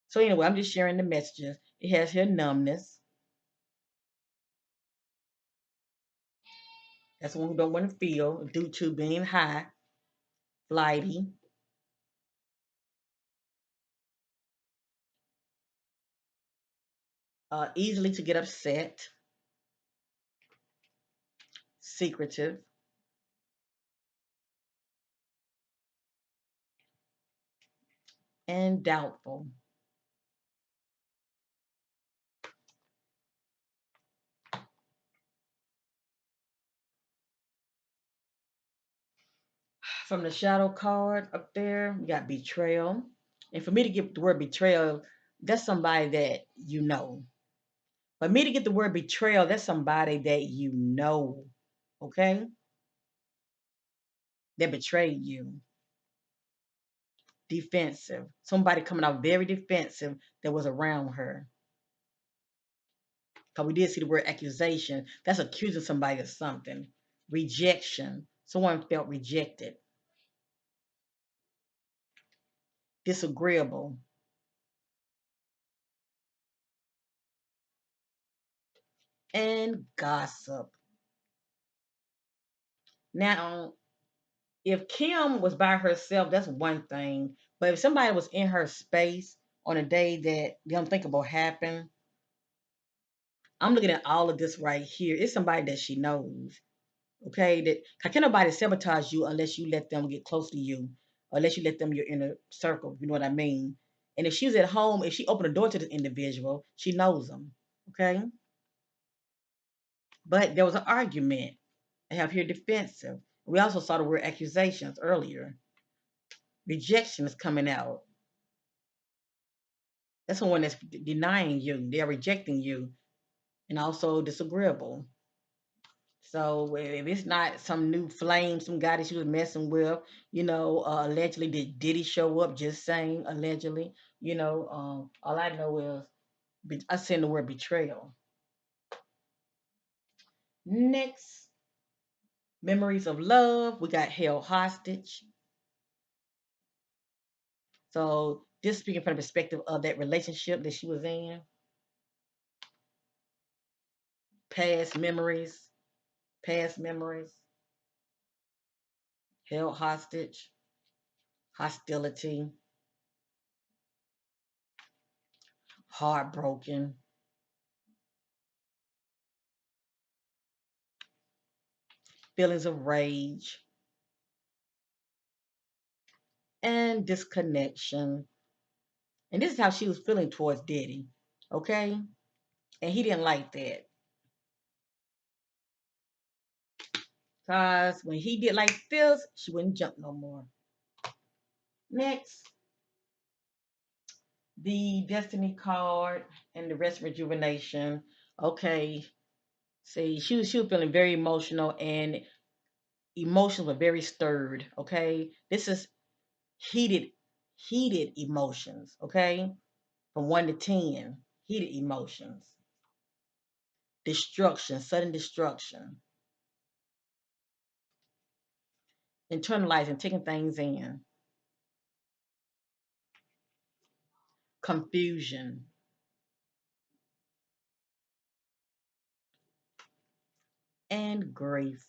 So anyway, I'm just sharing the messages. It has here numbness. That's the one who don't want to feel due to being high, flighty, easily to get upset, secretive, and doubtful. From the shadow card up there, we got betrayal. And for me to get the word betrayal, that's somebody that you know. For me to get the word betrayal, that's somebody that you know. Okay? That betrayed you. Defensive. Somebody coming out very defensive that was around her. Because we did see the word accusation. That's accusing somebody of something. Rejection. Someone felt rejected. Disagreeable. And gossip. Now, if Kim was by herself, that's one thing. But if somebody was in her space on a day that the unthinkable happened, I'm looking at all of this right here. It's somebody that she knows. Okay, that can nobody sabotage you unless you let them get close to you, or unless you let them your inner circle. You know what I mean? And if she's at home, if she opened the door to this individual, she knows them. Okay, but there was an argument. I have here defensive. We also saw the word accusations earlier. Rejection is coming out. That's someone that's denying you. They're rejecting you, and also disagreeable. So if it's not some new flame, some guy that she was messing with, allegedly did he show up? Just saying allegedly. All I know is I send the word betrayal. Next, memories of love. We got held hostage. So just speaking from the perspective of that relationship that she was in, past memories, past memories, held hostage, hostility, heartbroken, feelings of rage, and disconnection. And this is how she was feeling towards Diddy. Okay? And he didn't like that. Because when he did like this, she wouldn't jump no more. Next, the Destiny card and the rest rejuvenation. Okay. See, she was feeling very emotional and emotions were very stirred. Okay. This is heated, heated emotions. Okay. From 1 to 10. Heated emotions. Destruction, sudden destruction. Internalizing, taking things in. Confusion, and grief.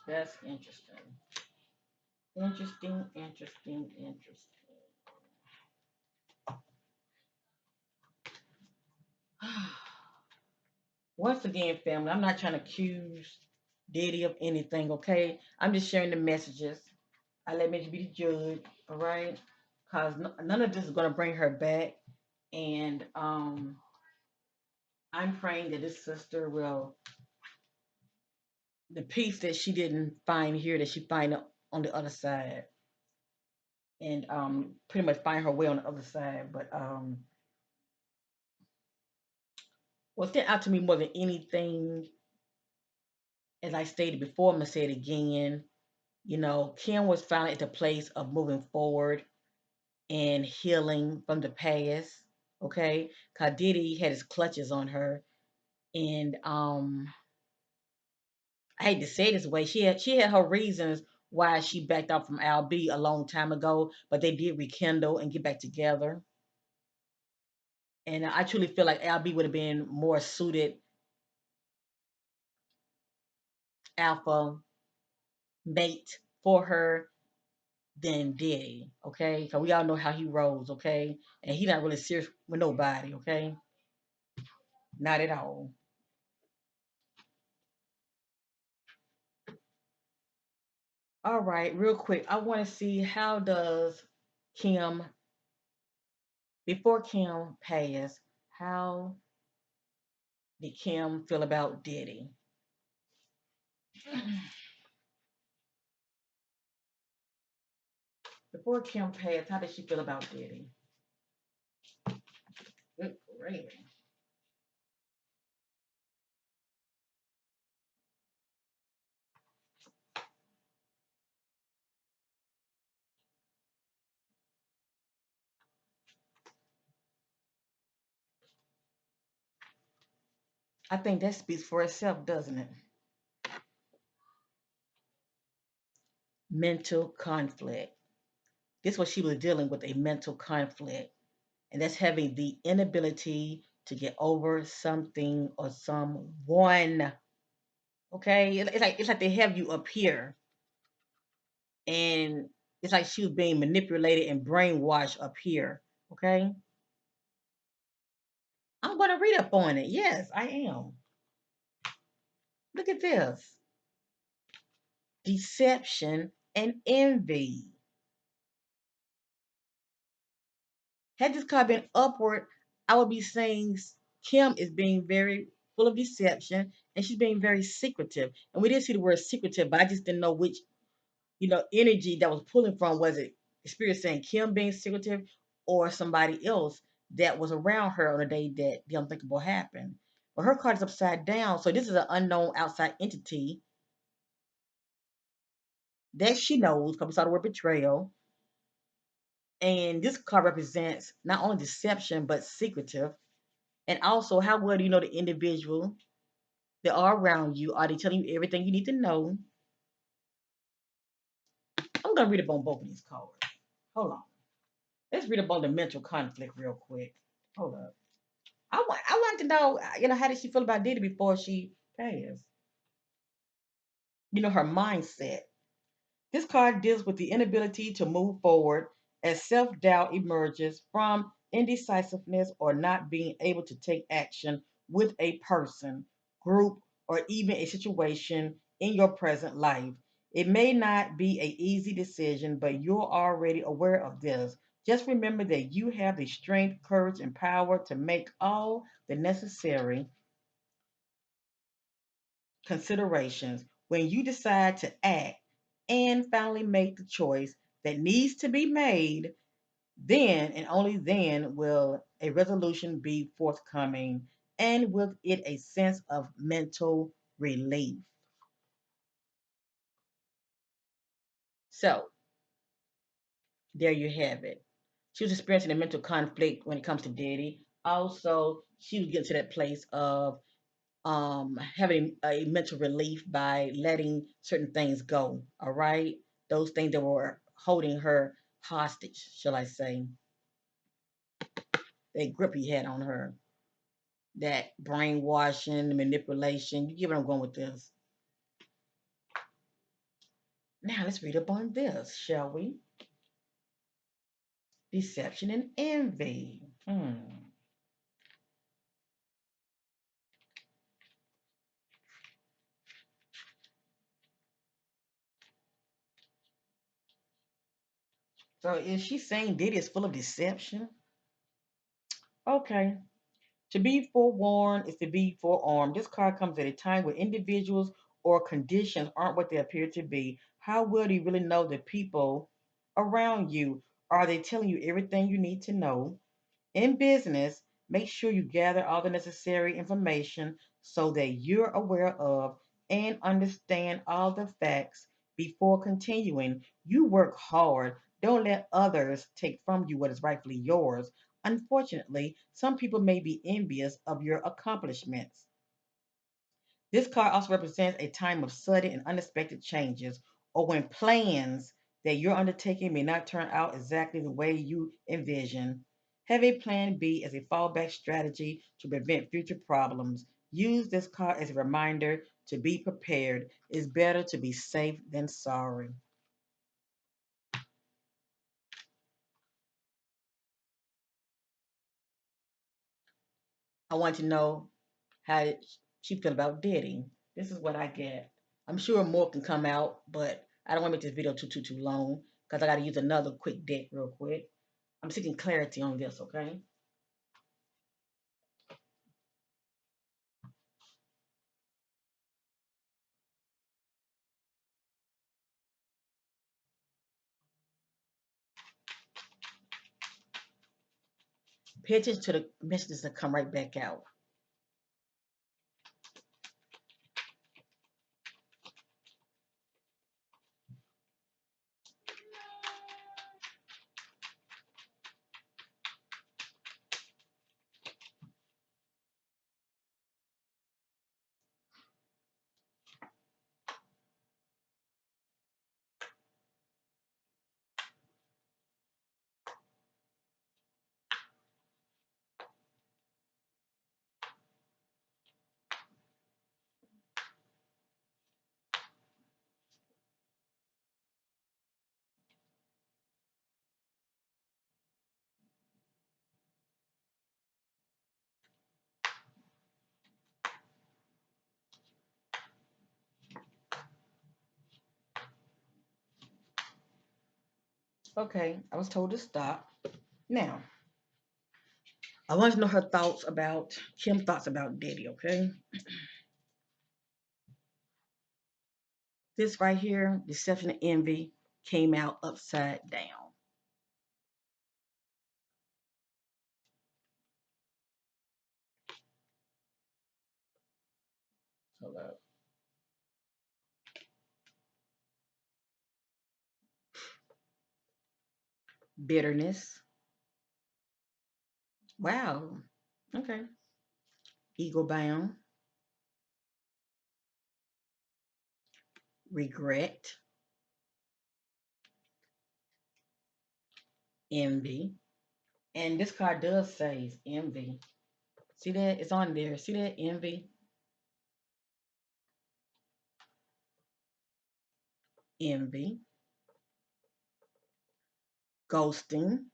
That's interesting. Interesting, interesting, interesting. Once again, family, I'm not trying to accuse Diddy of anything, okay? I'm just sharing the messages. I let me be the judge, all right? Because none of this is going to bring her back. And I'm praying that this sister will, the peace that she didn't find here, that she find on the other side. And pretty much find her way on the other side. But what stood out to me more than anything, as I stated before, I'm going to say it again. You know, Kim was finally at the place of moving forward and healing from the past. Okay, cause Diddy had his clutches on her, and I hate to say it this way, she had her reasons why she backed out from Al B a long time ago, but they did rekindle and get back together. And I truly feel like Al B would have been more suited alpha mate for her than Diddy. Okay, because we all know how he rolls. Okay, and he not really serious with nobody. Okay, not at all. All right, real quick, I want to see how does Kim before Kim passed, how did Kim feel about Diddy? Before Kim passed, how did she feel about Diddy? Good gravy. I think that speaks for itself, doesn't it? Mental conflict. This is what she was dealing with, a mental conflict. And that's having the inability to get over something or someone. Okay? It's like they have you up here, and it's like she was being manipulated and brainwashed up here. Okay? I'm gonna read up on it. Yes, I am. Look at this. Deception and envy. Had this card been upward, I would be saying Kim is being very full of deception and she's being very secretive. And we did see the word secretive, but I just didn't know which, energy that was pulling from. Was it the spirit saying Kim being secretive or somebody else that was around her on the day that the unthinkable happened? But her card is upside down. So this is an unknown outside entity that she knows, because we saw the word betrayal. And this card represents not only deception, but secretive. And also, how well do you know the individual that are around you? Are they telling you everything you need to know? I'm going to read up on both of these cards. Hold on. Let's read up on the mental conflict real quick. Hold up. I want to know, how did she feel about Diddy before she passed? Her mindset. This card deals with the inability to move forward as self doubt emerges from indecisiveness or not being able to take action with a person, group, or even a situation in your present life. It may not be an easy decision, but you're already aware of this. Just remember that you have the strength, courage, and power to make all the necessary considerations when you decide to act and finally make the choice that needs to be made. Then and only then will a resolution be forthcoming, and with it a sense of mental relief. So there you have it. She was experiencing a mental conflict when it comes to Diddy. Also, she was getting to that place of having a mental relief by letting certain things go. All right, those things that were holding her hostage, shall I say, that grip he had on her, that brainwashing, manipulation. You get what I'm going with this. Now let's read up on this, shall we? Deception and envy. So is she saying Diddy is full of deception? Okay. To be forewarned is to be forearmed. This card comes at a time when individuals or conditions aren't what they appear to be. How well do you really know the people around you? Are they telling you everything you need to know? In business, make sure you gather all the necessary information so that you're aware of and understand all the facts before continuing. You work hard. Don't let others take from you what is rightfully yours. Unfortunately, some people may be envious of your accomplishments. This card also represents a time of sudden and unexpected changes, or when plans that you're undertaking may not turn out exactly the way you envision. Have a plan B as a fallback strategy to prevent future problems. Use this card as a reminder to be prepared. It's better to be safe than sorry. I want to know how she feel about Diddy. This is what I get. I'm sure more can come out, but I don't want to make this video too long because I got to use another quick deck real quick. I'm seeking clarity on this, okay? Pay attention to the messages that come right back out. Okay, I was told to stop. Now, I want to know her thoughts about Kim's thoughts about Diddy, okay? This right here, deception and envy, came out upside down. So, bitterness. Wow. Okay. Ego bound. Regret. Envy. And this card does say envy. See that? It's on there. See that? Envy. Envy. Ghosting.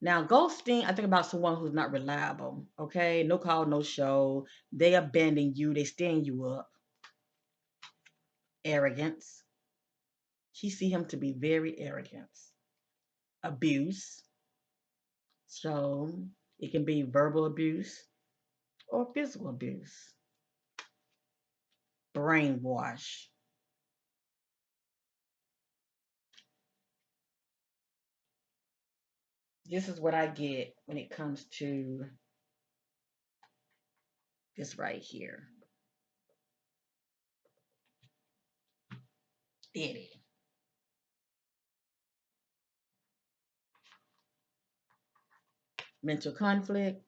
Now, ghosting, I think about someone who's not reliable. Okay. No call, no show. They abandon you. They stand you up. Arrogance. She see him to be very arrogant. Abuse. So it can be verbal abuse or physical abuse. Brainwash. This is what I get when it comes to this right here. Diddy. Mental conflict,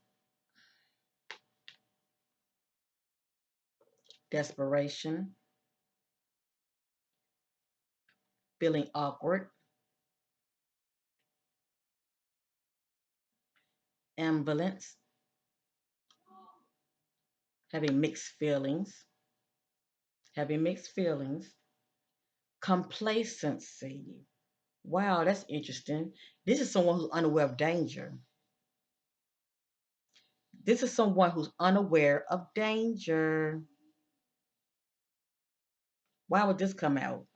desperation, feeling awkward, ambivalence, having mixed feelings, having mixed feelings, Complacency. Wow, that's interesting. This is someone who's unaware of danger. This is someone who's unaware of danger. Why would this come out?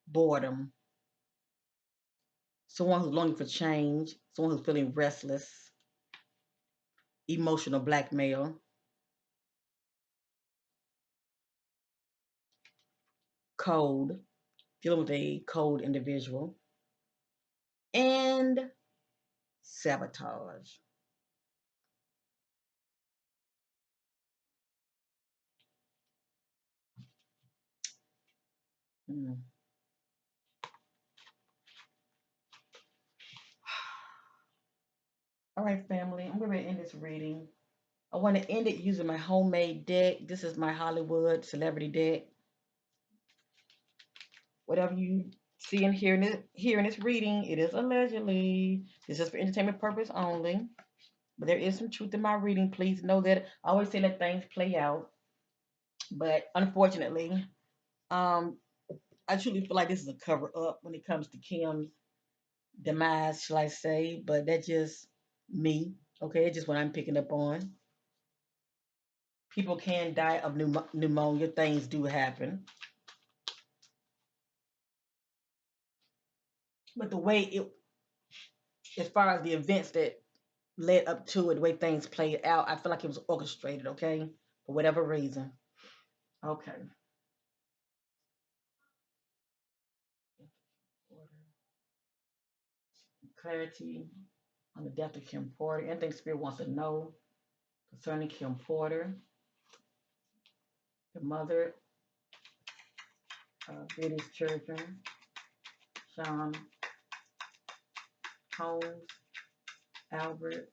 Boredom. Someone who's longing for change. Someone who's feeling restless. Emotional blackmail. Cold. Dealing with a cold individual. And sabotage. Hmm. All right, family. I'm going to end this reading. I want to end it using my homemade deck. This is my Hollywood celebrity deck. Whatever you see and hear in this reading, it is allegedly. This is for entertainment purpose only. But there is some truth in my reading. Please know that I always say let things play out. But unfortunately, um, I truly feel like this is a cover up when it comes to Kim's demise, shall I say? But that's just me. Okay, it's just what I'm picking up on. People can die of pneumonia. Things do happen. But the way it, as far as the events that led up to it, the way things played out, I feel like it was orchestrated, okay? For whatever reason. Okay. Clarity on the death of Kim Porter. Anything Spirit wants to know concerning Kim Porter, the mother of Billy's children, Sean Holmes, Albert,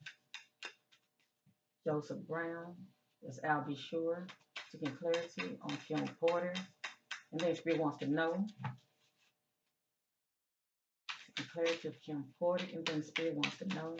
Joseph Brown. That's Albie Shore. Seeking clarity on Kim Porter. Anything Spirit wants to know. Seeking clarity of Kim Porter. Anything Spirit wants to know.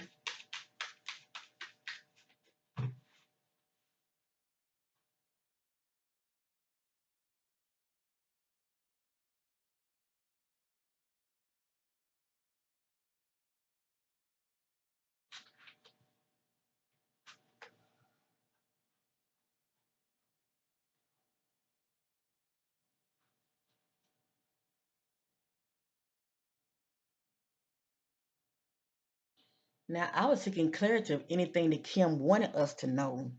Now, I was seeking clarity of anything that Kim wanted us to know.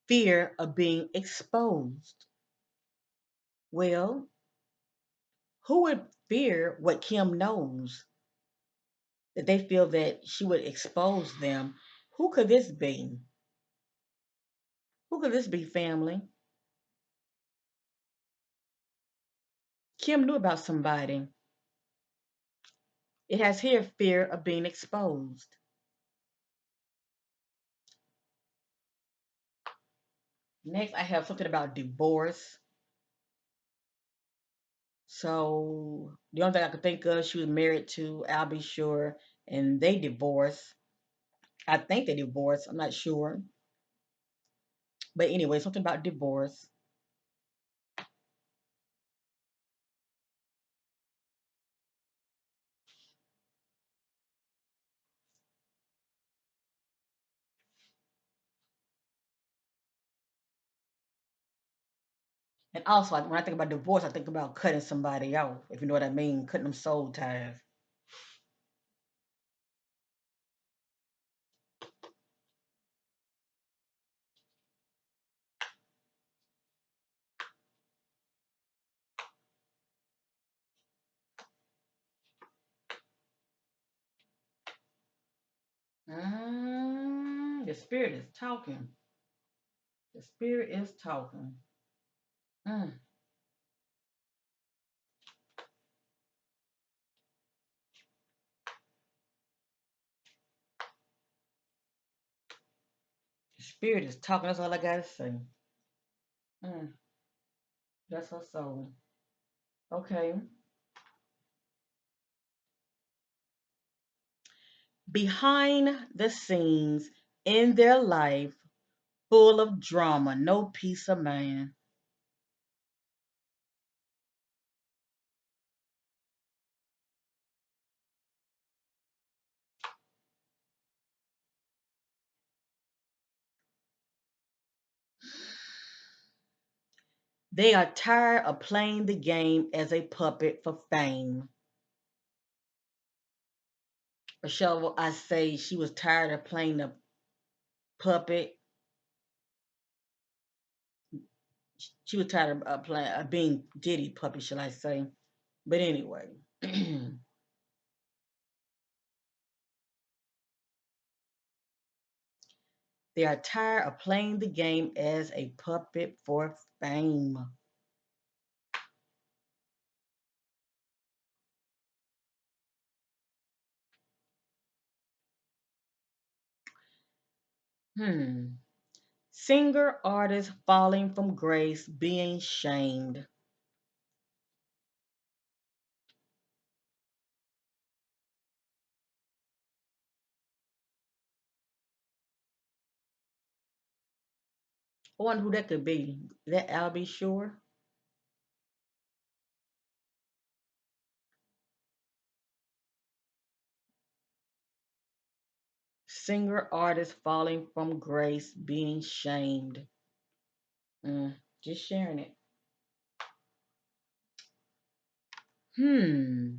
Fear of being exposed. Well, who would fear what Kim knows? That they feel that she would expose them. Who could this be? Who could this be, family? Kim knew about somebody. It has here fear of being exposed. Next, I have something about divorce. So the only thing I could think of, she was married to Albie Shore, and they divorced. I think they divorced. I'm not sure, but anyway, something about divorce. And also, like, when I think about divorce, I think about cutting somebody off. If you know what I mean, cutting them soul ties. The spirit is talking. The spirit is talking. Mm, the spirit is talking. That's all I gotta say. Mm, that's her soul. Okay. Behind the scenes in their life, full of drama, no peace of mind. They are tired of playing the game as a puppet for fame. Or shall I say, she was tired of playing the puppet. She was tired of playing, being Diddy puppet, shall I say? But anyway, they are tired of playing the game as a puppet for fame. Hmm. Singer artist falling from grace, being shamed. I wonder who that could be. Is that Albie Shore? Singer artist falling from grace, being shamed. Just sharing it. Hmm.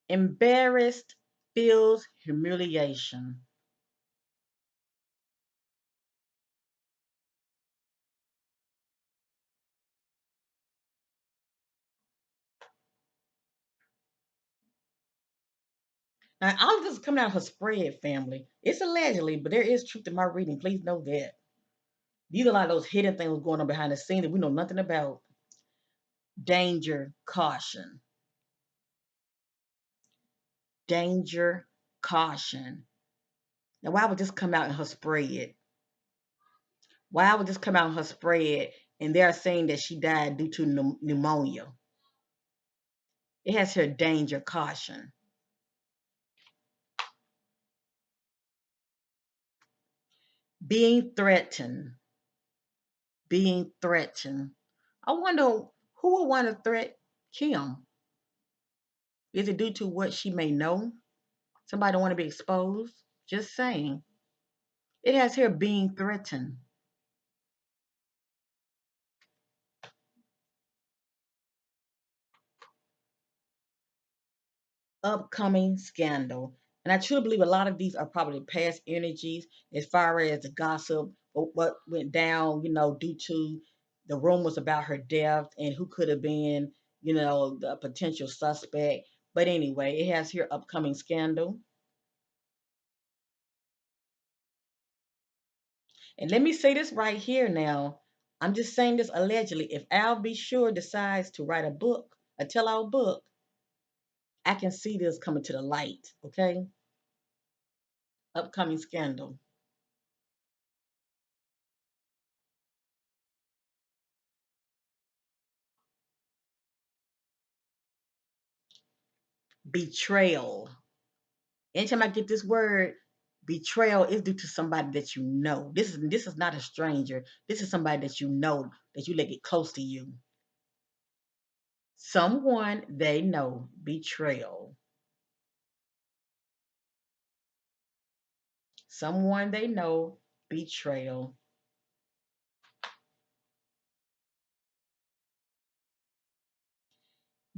Embarrassed feels humiliation. Now, all of this is coming out of her spread, family. It's allegedly, but there is truth in my reading. Please know that. These are a lot of those hidden things going on behind the scenes that we know nothing about. Danger, caution. Danger, caution. Now, why would this come out in her spread? Why would this come out in her spread and they're saying that she died due to pneumonia? It has here danger, caution. Being threatened. Being threatened. I wonder who would want to threat Kim? Is it due to what she may know? Somebody don't want to be exposed? Just saying. It has here being threatened. Upcoming scandal. And I truly believe a lot of these are probably past energies as far as the gossip, what went down, due to the rumors about her death and who could have been, the potential suspect. But anyway, it has here upcoming scandal. And let me say this right here now. I'm just saying this allegedly. If Al B. Sure decides to write a book, a tell all book, I can see this coming to the light. Okay? Upcoming scandal. Betrayal. Anytime I get this word, betrayal is due to somebody that you know. This is not a stranger. This is somebody that you know, that you let get close to you. Someone they know. Betrayal. Someone they know. Betrayal.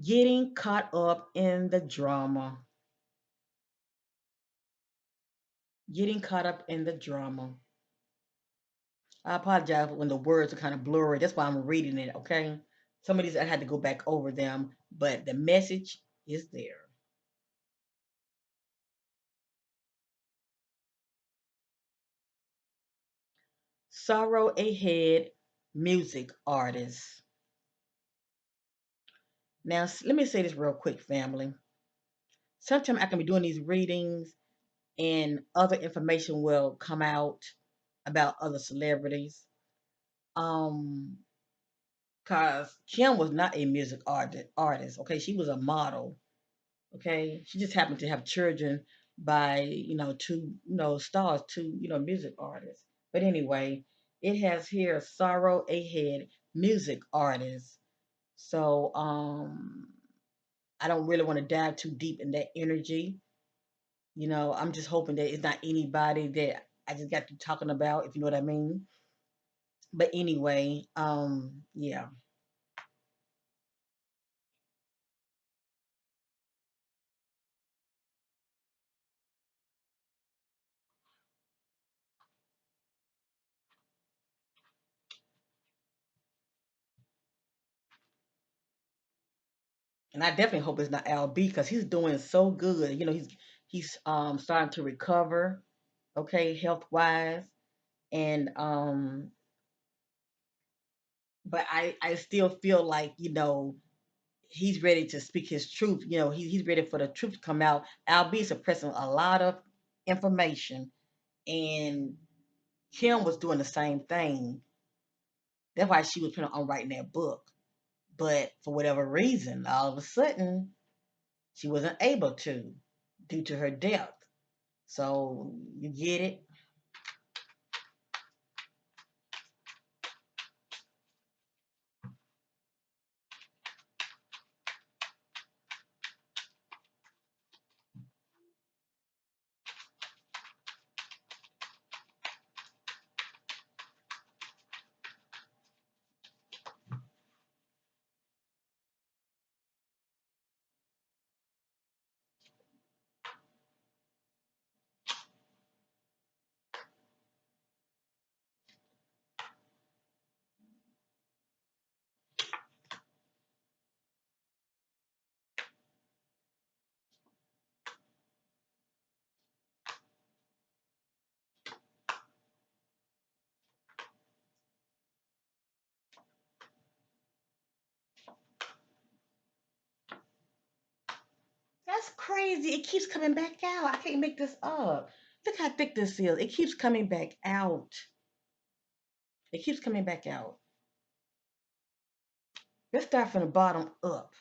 Getting caught up in the drama. Getting caught up in the drama. I apologize when the words are kind of blurry. That's why I'm reading it, okay? Some of these I had to go back over them, but the message is there. Sorrow Ahead music artist. Now, let me say this real quick, family. Sometimes I can be doing these readings and other information will come out about other celebrities. Um, cause Kim was not a music artist. Okay, she was a model. Okay, she just happened to have children by two stars, two music artists. But anyway, it has here Sorrow Ahead music artist. So I don't really want to dive too deep in that energy. I'm just hoping that it's not anybody that I just got to talking about, if you know what I mean. But anyway, yeah. And I definitely hope it's not Al B because he's doing so good. He's starting to recover, okay, health wise. And but I still feel like, he's ready to speak his truth. He's ready for the truth to come out. Al B suppressing a lot of information, and Kim was doing the same thing. That's why she was planning on writing that book. But for whatever reason, all of a sudden, she wasn't able to due to her death. So you get it? That's crazy. It keeps coming back out. I can't make this up. Look how thick this is. It keeps coming back out. It keeps coming back out. Let's start from the bottom up.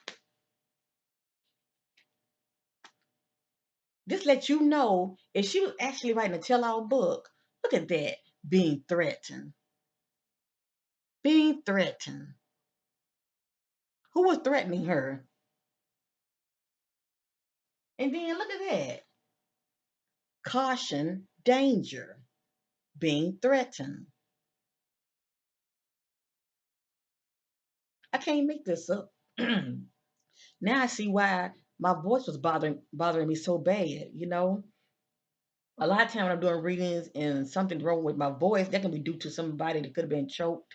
This lets you know if she was actually writing a tell-all book. Look at that. Being threatened. Being threatened. Who was threatening her? And then look at that. Caution, danger. Being threatened. I can't make this up. Now I see why my voice was bothering me so bad. A lot of time when I'm doing readings and something's wrong with my voice, that can be due to somebody that could have been choked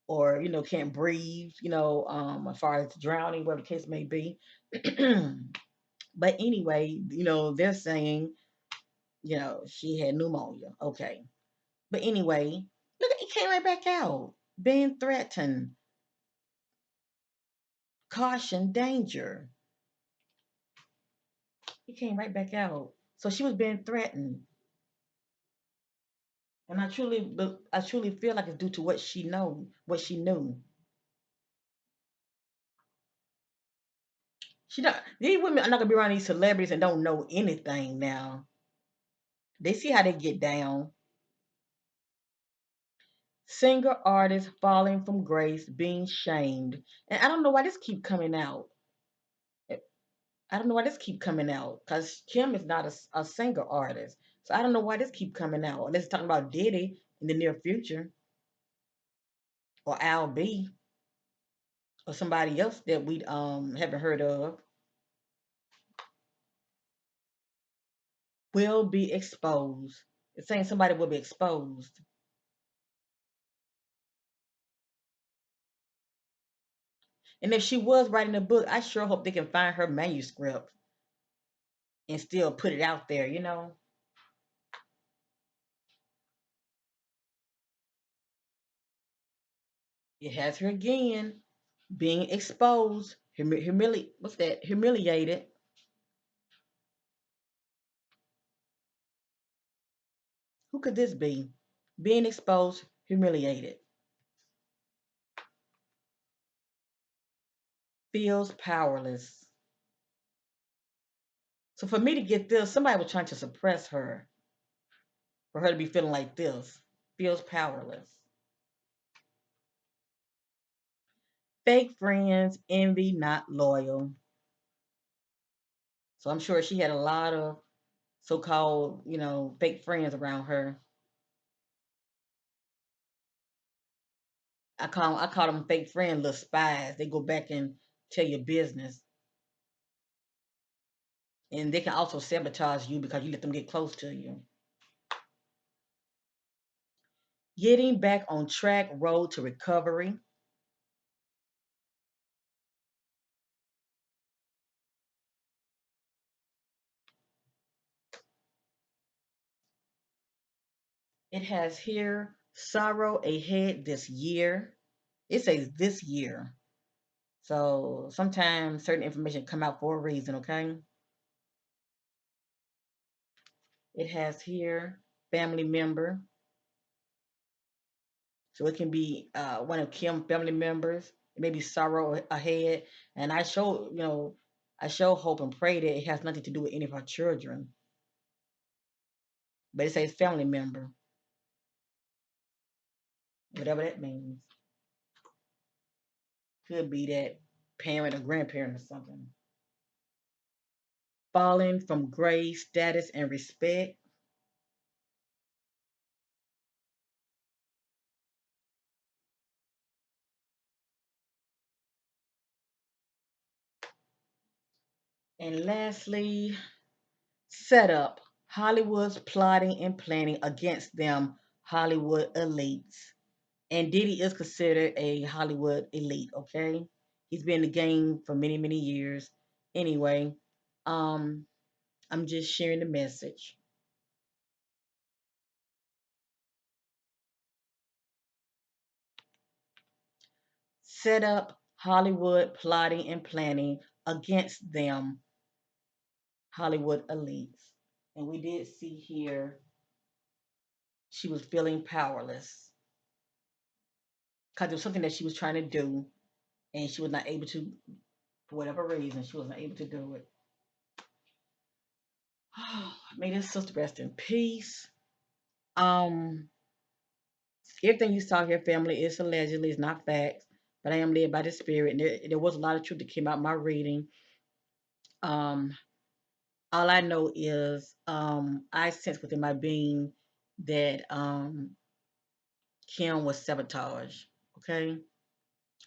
or can't breathe. As far as drowning, whatever the case may be. But anyway, they're saying she had pneumonia. Okay, but anyway, look, it came right back out. Being threatened, caution, danger. It came right back out. So she was being threatened. And I truly feel like it's due to what she knew. These women are not gonna be around these celebrities and don't know anything now. They see how they get down. Singer artist falling from grace, being shamed, and I don't know why this keep coming out. I don't know why this keep coming out because Kim is not a singer artist, so I don't know why this keep coming out. Unless it's talking about Diddy in the near future or Al B or somebody else that we haven't heard of. Will be exposed. It's saying somebody will be exposed. And if she was writing a book, I sure hope they can find her manuscript and still put it out there. It has her again being exposed, what's that? Humiliated. Who could this be? Being exposed, humiliated. Feels powerless. So for me to get this, somebody was trying to suppress her, for her to be feeling like this, feels powerless. Fake friends, envy, not loyal. So I'm sure she had a lot of so-called, fake friends around her. I call them fake friends, little spies. They go back and tell your business, and they can also sabotage you because you let them get close to you. Getting back on track, road to recovery. It has here sorrow ahead this year. It says this year. So sometimes certain information come out for a reason, okay? It has here family member. So it can be one of Kim family members, maybe sorrow ahead. And I show hope and pray that it has nothing to do with any of our children. But it says family member, whatever that means. Could be that parent or grandparent or something. Falling from grace, status, and respect. And lastly, setup. Hollywood's plotting and planning against them, Hollywood elites. And Diddy is considered a Hollywood elite, okay? He's been in the game for many, many years. Anyway, um, I'm just sharing the message. Set up Hollywood plotting and planning against them, Hollywood elites. And we did see here she was feeling powerless because it was something that she was trying to do and she was not able to, for whatever reason, she was not able to do it. May this sister rest in peace. Um, Everything you saw here, family, is allegedly, it's not facts, but I am led by the spirit. And there was a lot of truth that came out my reading. Um, all I know is I sense within my being that Kim was sabotage. Okay,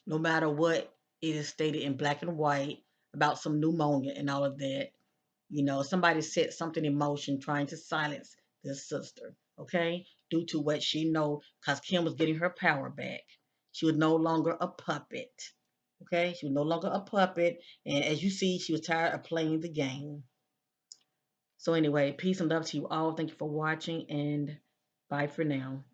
no matter what it is stated in black and white about some pneumonia and all of that, somebody set something in motion trying to silence this sister, okay, due to what she know, because Kim was getting her power back. She was no longer a puppet, okay? She was no longer a puppet, and as you see, she was tired of playing the game. So anyway, peace and love to you all. Thank you for watching, and bye for now.